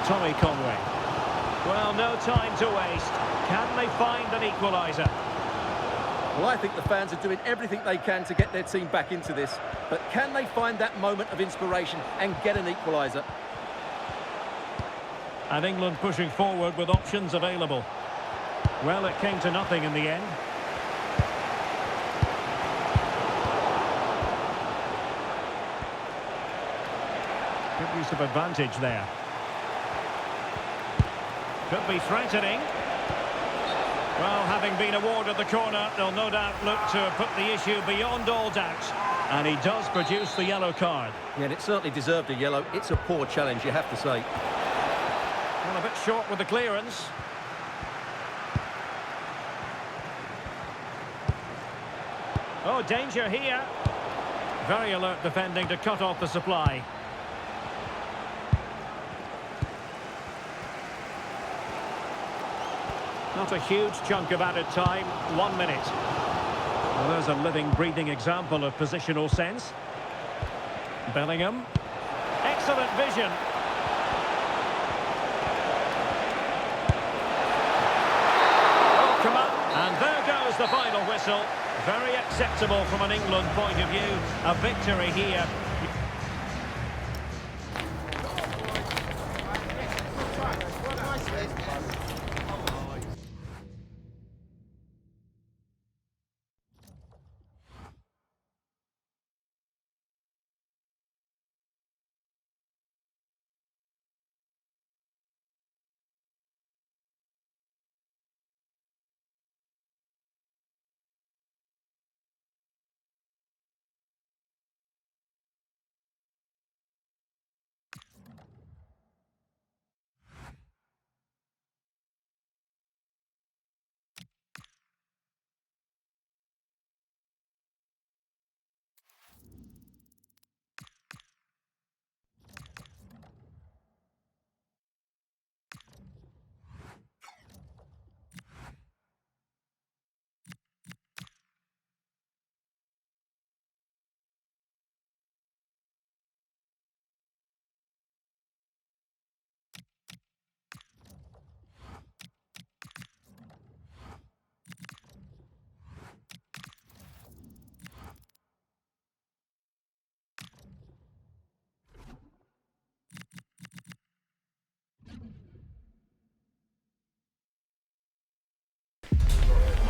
Tommy Conway. Well, no time to waste. Can they find an equaliser? Well, I think the fans are doing everything they can to get their team back into this. But can they find that moment of inspiration and get an equaliser? And England pushing forward with options available. Well, it came to nothing in the end. Good use of advantage there. Could be threatening. Well, having been awarded the corner, they'll no doubt look to put the issue beyond all doubt. And he does produce the yellow card. Yeah, and it certainly deserved a yellow. It's a poor challenge, you have to say. Well, a bit short with the clearance. Oh, danger here. Very alert defending to cut off the supply. Not a huge chunk of added time, 1 minute. Well, there's a living, breathing example of positional sense. Bellingham. Excellent vision. Oh, come on. And there goes the final whistle. Very acceptable from an England point of view. A victory here.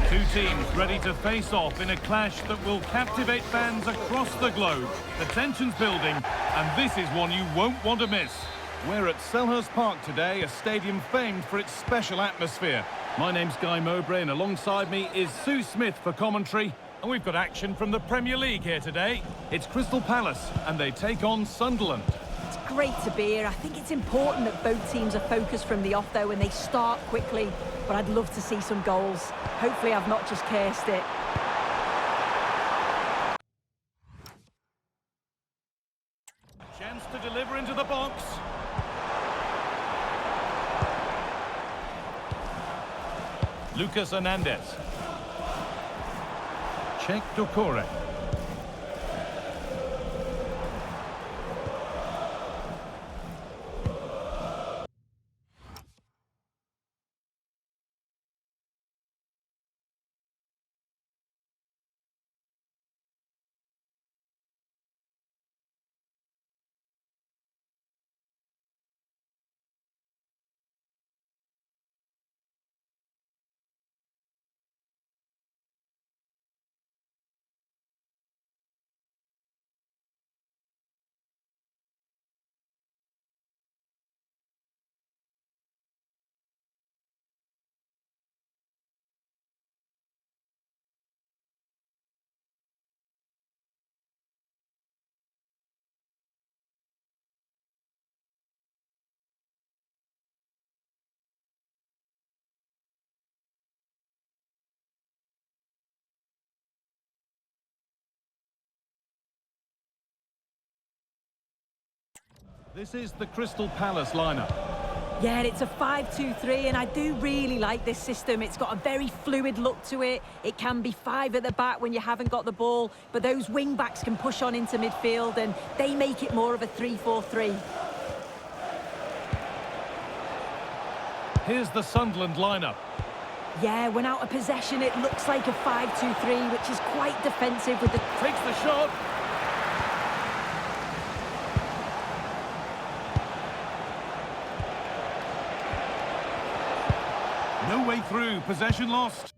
Two teams ready to face off in a clash that will captivate fans across the globe. The tension's building, and this is one you won't want to miss. We're at Selhurst Park today, a stadium famed for its special atmosphere. My name's Guy Mowbray, and alongside me is Sue Smith for commentary. And we've got action from the Premier League here today. It's Crystal Palace, and they take on Sunderland. It's great to be here. I think it's important that both teams are focused from the off, though, and they start quickly. But I'd love to see some goals. Hopefully I've not just cursed it. Chance to deliver into the box. Lucas Hernandez. Check Doucouré. This is the Crystal Palace lineup. Yeah, it's a 5-2-3, and I do really like this system. It's got a very fluid look to it. It can be 5 at the back when you haven't got the ball, but those wing-backs can push on into midfield, and they make it more of a 3-4-3. Here's the Sunderland lineup. Yeah, when out of possession, it looks like a 5-2-3, which is quite defensive with the... Takes the shot. No way through, possession lost.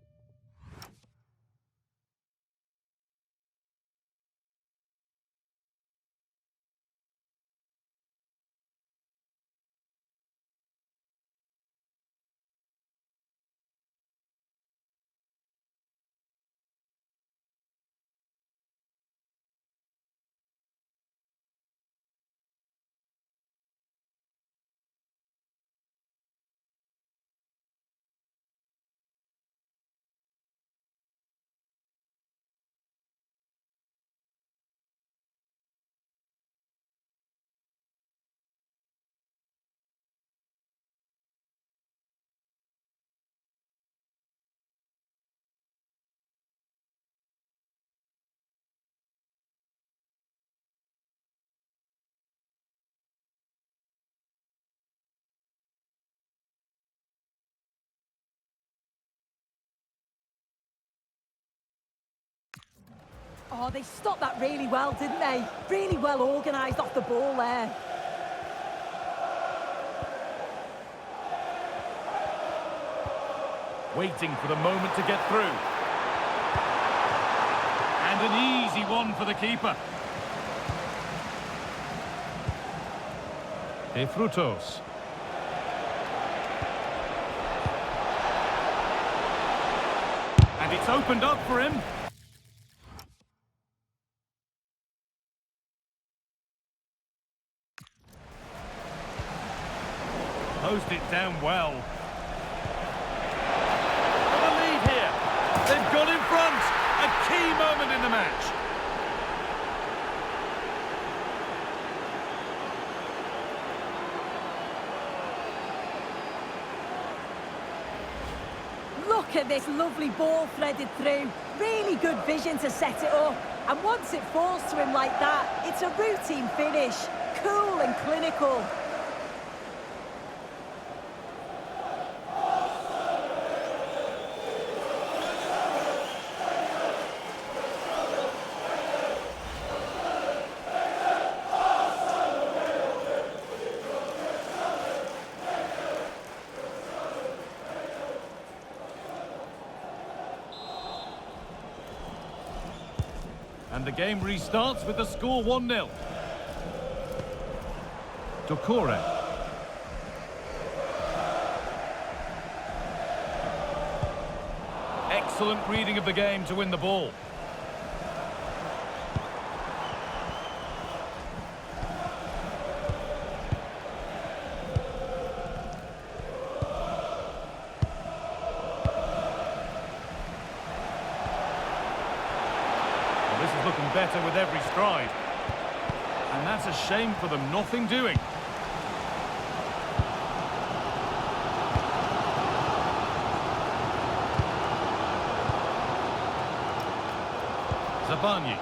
Oh, they stopped that really well, didn't they? Really well organised off the ball there. Waiting for the moment to get through. And an easy one for the keeper. De Frutos. And it's opened up for him. Closed it down well. Got a lead here. They've got in front. A key moment in the match. Look at this lovely ball threaded through. Really good vision to set it up. And once it falls to him like that, it's a routine finish. Cool and clinical. And the game restarts with the score 1-0. Doucouré. Excellent reading of the game to win the ball. This is looking better with every stride. And that's a shame for them, nothing doing. Zabarnyi.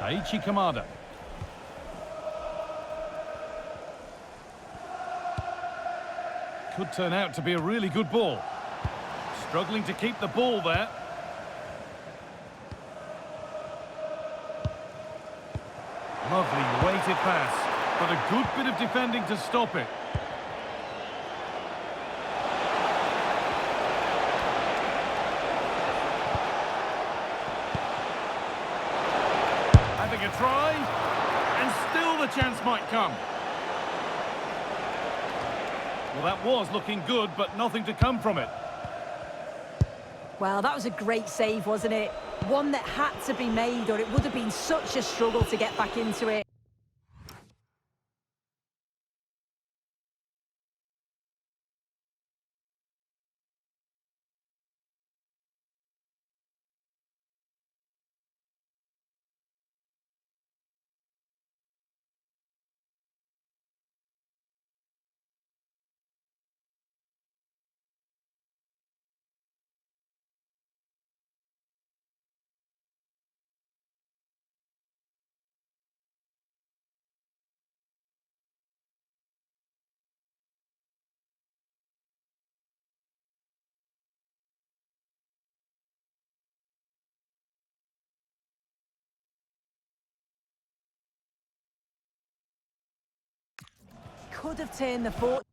Taichi Kamada. Could turn out to be a really good ball. Struggling to keep the ball there. Lovely weighted pass, but a good bit of defending to stop it. Having a try, and still the chance might come. Well, that was looking good, but nothing to come from it. Well, that was a great save, wasn't it? One that had to be made, or it would have been such a struggle to get back into it. Could have turned the fort.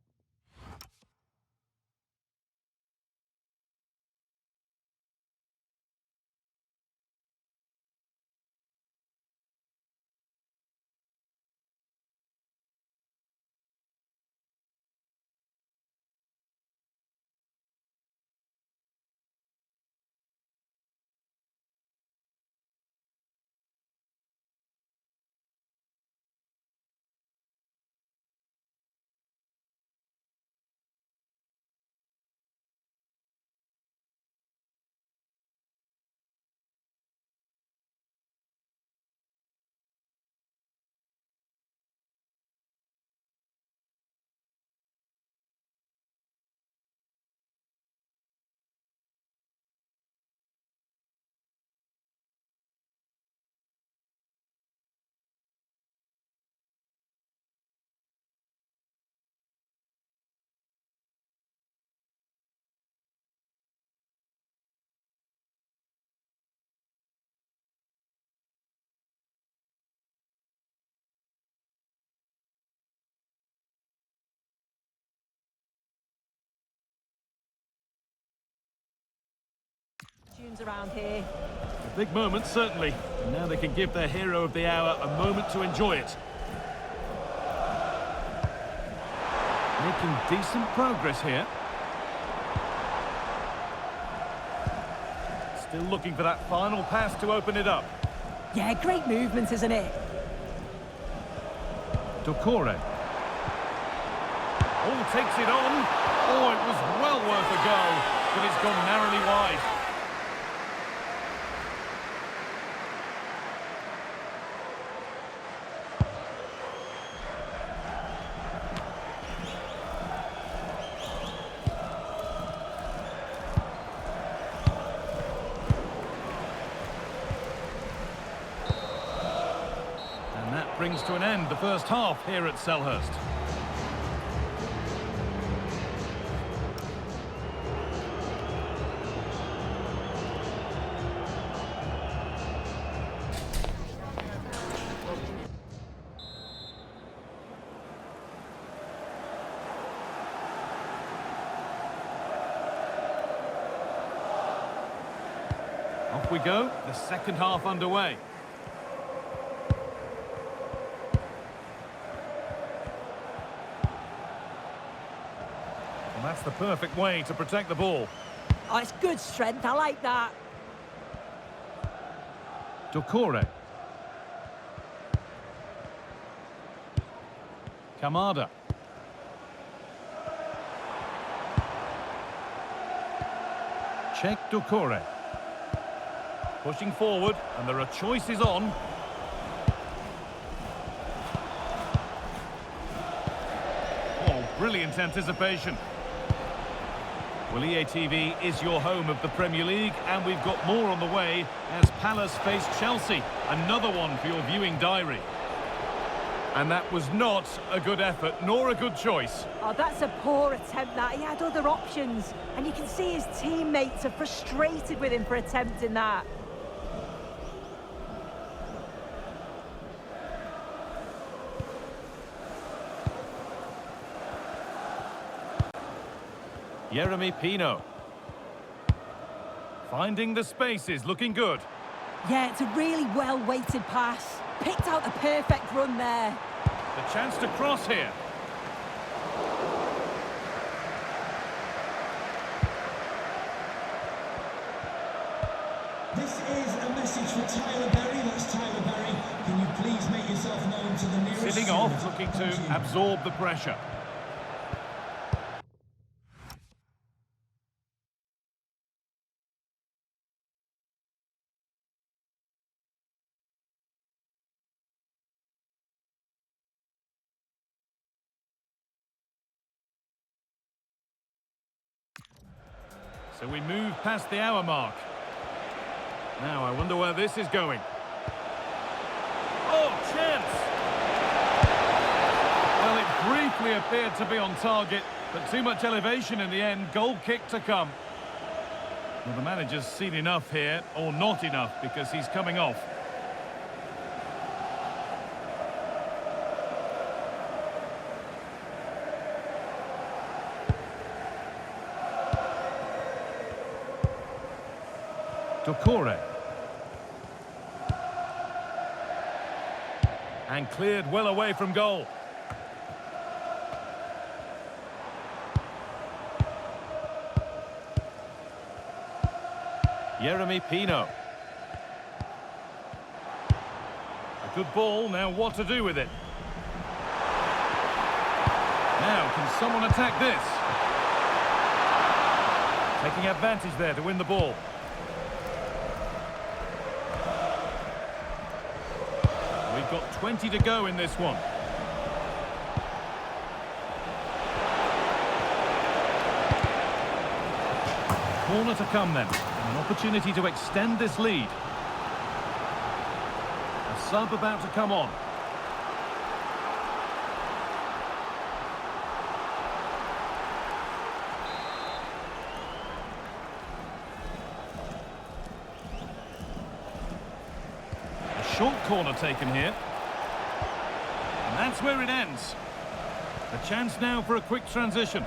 Tunes around here. A big moment, certainly. And now they can give their hero of the hour a moment to enjoy it. Making decent progress here. Still looking for that final pass to open it up. Yeah, great movement, isn't it? Doucouré. Oh, takes it on. Oh, it was well worth a go, but it's gone narrowly wide. And that brings to an end the first half here at Selhurst. Off we go, the second half underway. And that's the perfect way to protect the ball. Oh, it's good strength, I like that. Doucouré. Kamada. Check Doucouré. Pushing forward, and there are choices on. Oh, brilliant anticipation. Well, EA TV is your home of the Premier League, and we've got more on the way as Palace face Chelsea. Another one for your viewing diary. And that was not a good effort, nor a good choice. Oh, that's a poor attempt, that. He had other options. And you can see his teammates are frustrated with him for attempting that. Yeremy Pino. Finding the spaces, looking good. Yeah, it's a really well-weighted pass. Picked out the perfect run there. The chance to cross here. This is a message for Tyler Berry. That's Tyler Berry. Can you please make yourself known to the nearest... Sitting off, looking to absorb the pressure. So we move past the hour mark. Now I wonder where this is going. Oh, chance! Well, it briefly appeared to be on target, but too much elevation in the end. Goal kick to come. Well, the manager's seen enough here, or not enough, because he's coming off. Doucouré. And cleared well away from goal. Yeremy Pino. A good ball, now what to do with it? Now, can someone attack this? Taking advantage there to win the ball. We've got 20 to go in this one. Corner to come then. An opportunity to extend this lead. A sub about to come on. Short corner taken here. And that's where it ends. A chance now for a quick transition.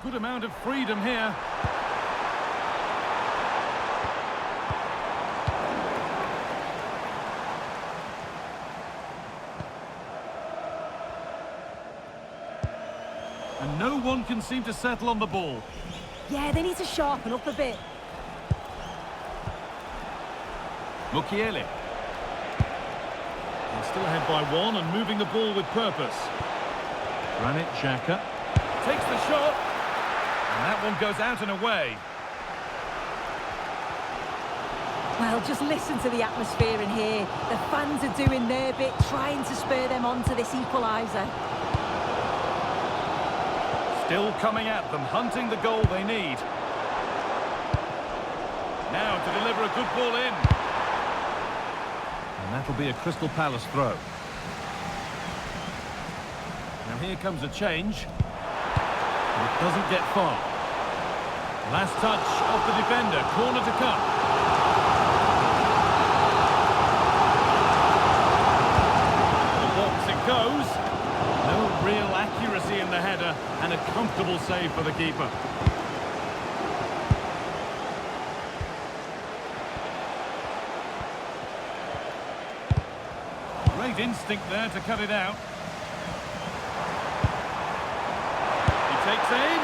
good amount of freedom here. And no one can seem to settle on the ball. Yeah, they need to sharpen up a bit. Mukiele. They're still ahead by one and moving the ball with purpose. Granit Xhaka takes the shot. And that one goes out and away. Well, just listen to the atmosphere in here. The fans are doing their bit, trying to spur them on to this equaliser. Still coming at them, hunting the goal they need. Now to deliver a good ball in. And that'll be a Crystal Palace throw. Now here comes a change. And it doesn't get far. Last touch of the defender, corner to come. The box it goes. No real accuracy in the header and a comfortable save for the keeper. Great instinct there to cut it out. He takes aim.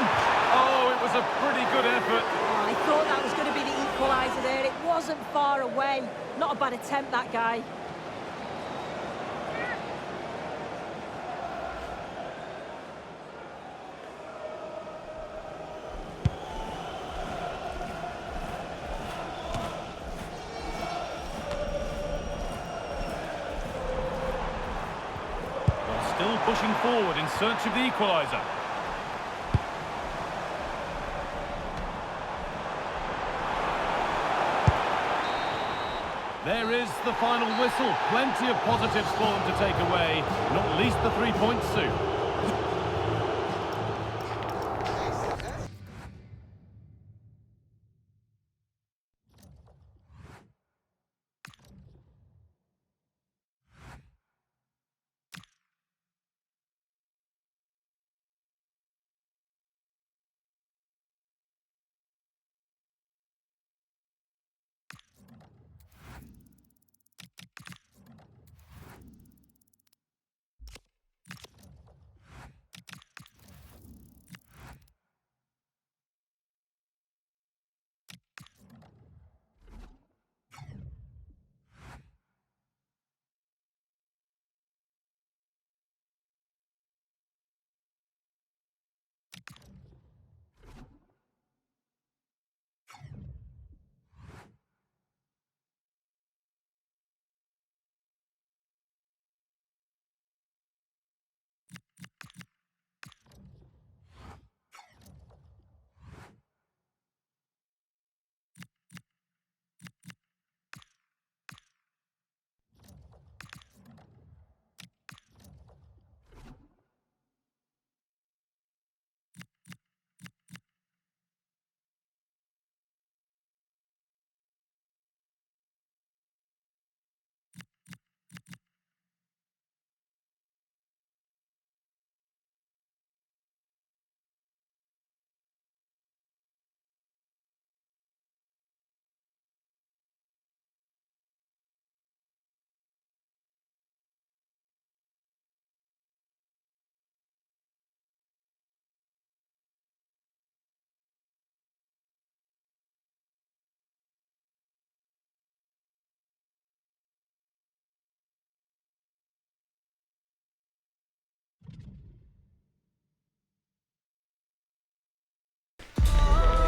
Oh, it was a pretty good effort. Oh, I thought that was going to be the equaliser there. It wasn't far away. Not a bad attempt, that guy. Still pushing forward in search of the equaliser. There is the final whistle. Plenty of positives for them to take away, not least the 3 points soon.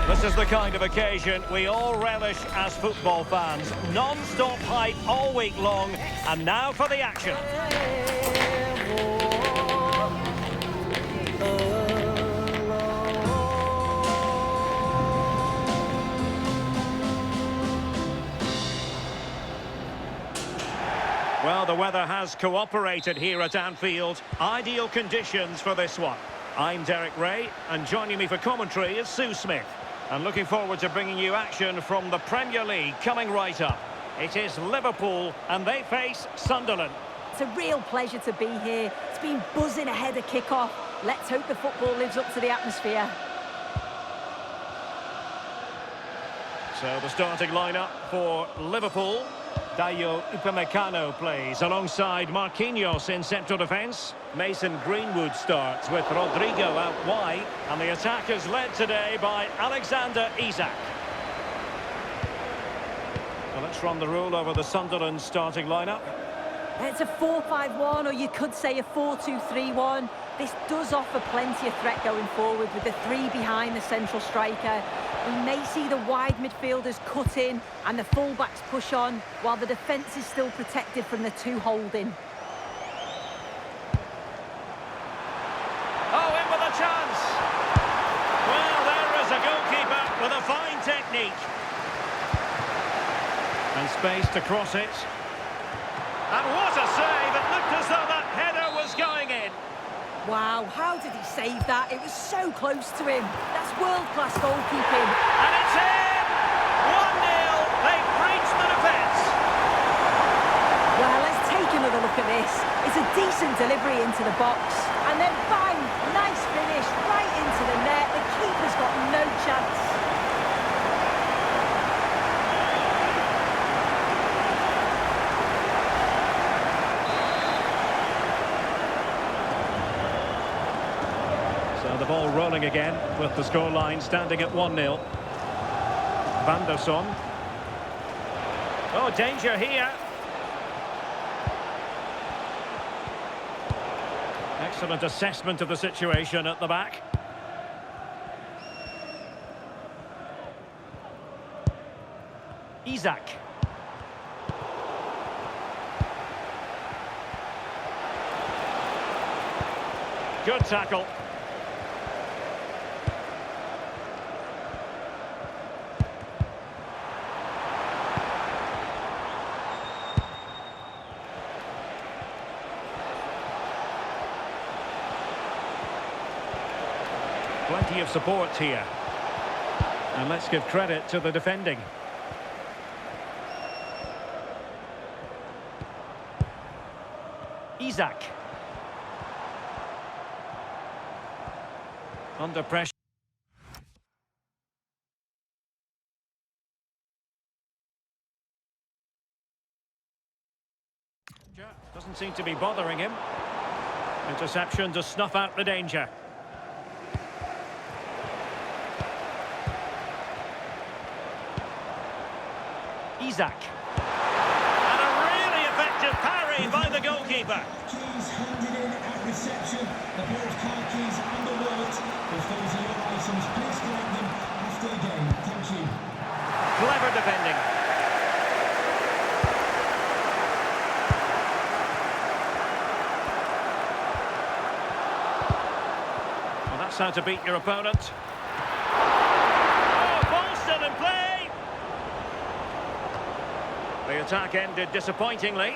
This is the kind of occasion we all relish as football fans. Non-stop hype all week long, and now for the action. Well, the weather has cooperated here at Anfield. Ideal conditions for this one. I'm Derek Ray, and joining me for commentary is Sue Smith. And looking forward to bringing you action from the Premier League coming right up. It is Liverpool, and they face Sunderland. It's a real pleasure to be here. It's been buzzing ahead of kick-off. Let's hope the football lives up to the atmosphere. So the starting lineup for Liverpool. Dayo Upamecano plays alongside Marquinhos in central defence. Mason Greenwood starts with Rodrigo out wide. And the attack is led today by Alexander Isak. Well, let's run the rule over the Sunderland starting lineup. It's a 4-5-1, or you could say a 4-2-3-1. This does offer plenty of threat going forward with the three behind the central striker. We may see the wide midfielders cut in and the fullbacks push on, while the defence is still protected from the two holding. Oh, in with a chance! Well, there is a goalkeeper with a fine technique. And space to cross it. And what a save! It looked as though that header was going in. Wow, how did he save that? It was so close to him. That's world-class goalkeeping. And it's in! 1-0. They've breached the defence. Well, let's take another look at this. It's a decent delivery into the box. And then bang! Nice finish, right into the net. The keeper's got no chance. So the ball rolling again with the scoreline standing at 1-0. Van der Son. Oh, danger here. Excellent assessment of the situation at the back. Isak. Good tackle. Plenty of support here. And let's give credit to the defending. Isak. Under pressure. Doesn't seem to be bothering him. Interception to snuff out the danger. Isak. And a really effective parry by the goalkeeper. Keys handed in at reception. A pair of car keys and a wallet. If those are your items, please collect them after the game. Thank you. Clever defending. Well, that's how to beat your opponent. Oh, ball still in play. The attack ended disappointingly.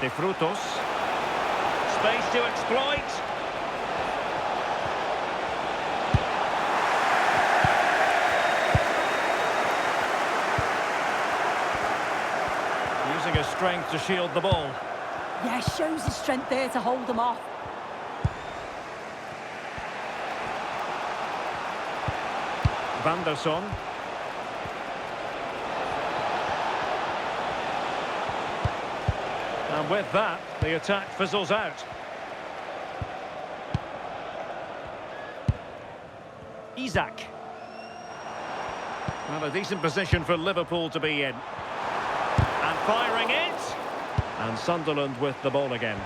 De Frutos. Space to exploit. Using his strength to shield the ball. Yeah, shows his strength there to hold them off. Van der Son. And with that, the attack fizzles out. Isak. Well, a decent position for Liverpool to be in. And firing it. And Sunderland with the ball again.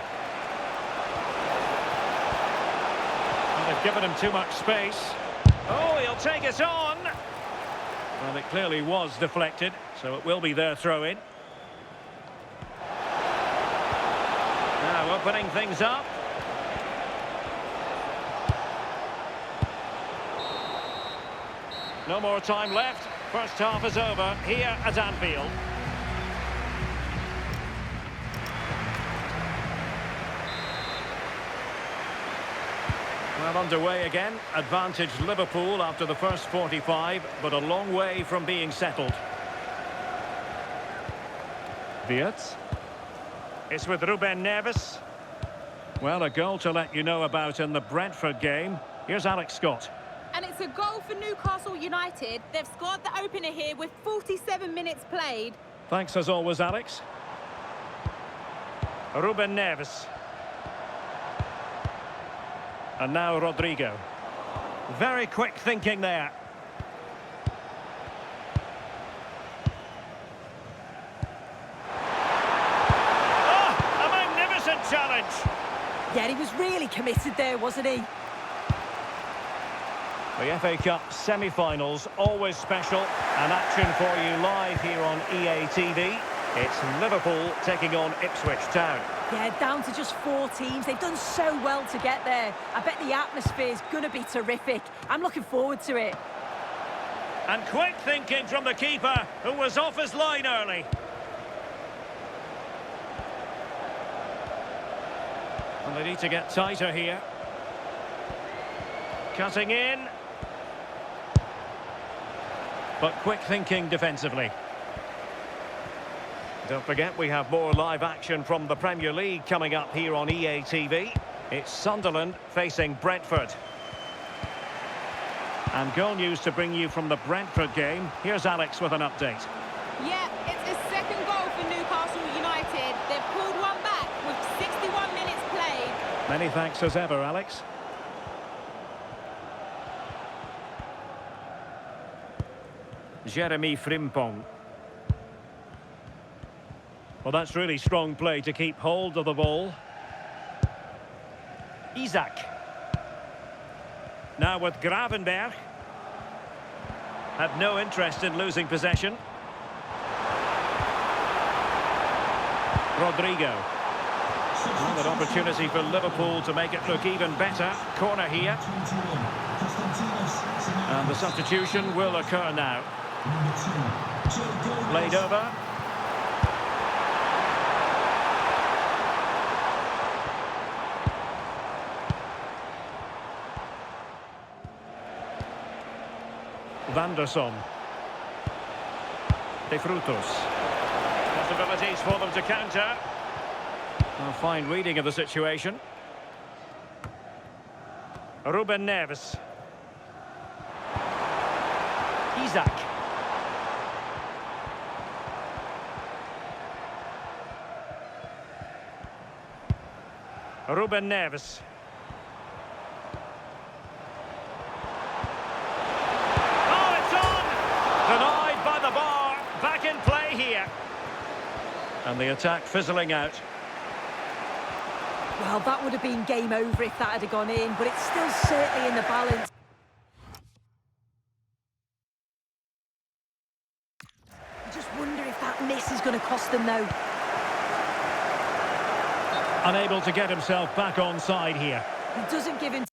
And they've given him too much space. Oh, he'll take it on. Well, it clearly was deflected, so it will be their throw-in. Now opening things up. No more time left. First half is over here at Anfield. Well, underway again. Advantage Liverpool after the first 45, but a long way from being settled. Wirtz. It's with Ruben Neves. Well, a goal to let you know about in the Brentford game. Here's Alex Scott. And it's It's a goal for Newcastle United. They've scored the opener here with 47 minutes played. Thanks as always, Alex. Ruben Neves. And now Rodrigo. Very quick thinking there. Oh, a magnificent challenge. Yeah, he was really committed there, wasn't he? The FA Cup semi-finals, always special. An action for you live here on EA TV. It's Liverpool taking on Ipswich Town. Yeah, down to just 4 teams. They've done so well to get there. I bet the atmosphere's going to be terrific. I'm looking forward to it. And quick thinking from the keeper, who was off his line early. And they need to get tighter here. Cutting in. But quick thinking defensively. Don't forget, we have more live action from the Premier League coming up here on EA TV. It's Sunderland facing Brentford. And goal news to bring you from the Brentford game. Here's Alex with an update. Yeah, it's a second goal for Newcastle United. They've pulled one back with 61 minutes played. Many thanks as ever, Alex. Jeremy Frimpong. Well, that's really strong play to keep hold of the ball. Isak. Now with Gravenberg. Had no interest in losing possession. Rodrigo. Well, an opportunity for Liverpool to make it look even better. Corner here. And the substitution will occur now. Played over. Vanderson. De Frutos. Possibilities for them to counter. A fine reading of the situation. Ruben Neves. Isak. Ruben Neves. Denied by the bar. Back in play here. And the attack fizzling out. Well, that would have been game over if that had gone in, but it's still certainly in the balance. I just wonder if that miss is going to cost them, though. Unable to get himself back on side here. He doesn't give him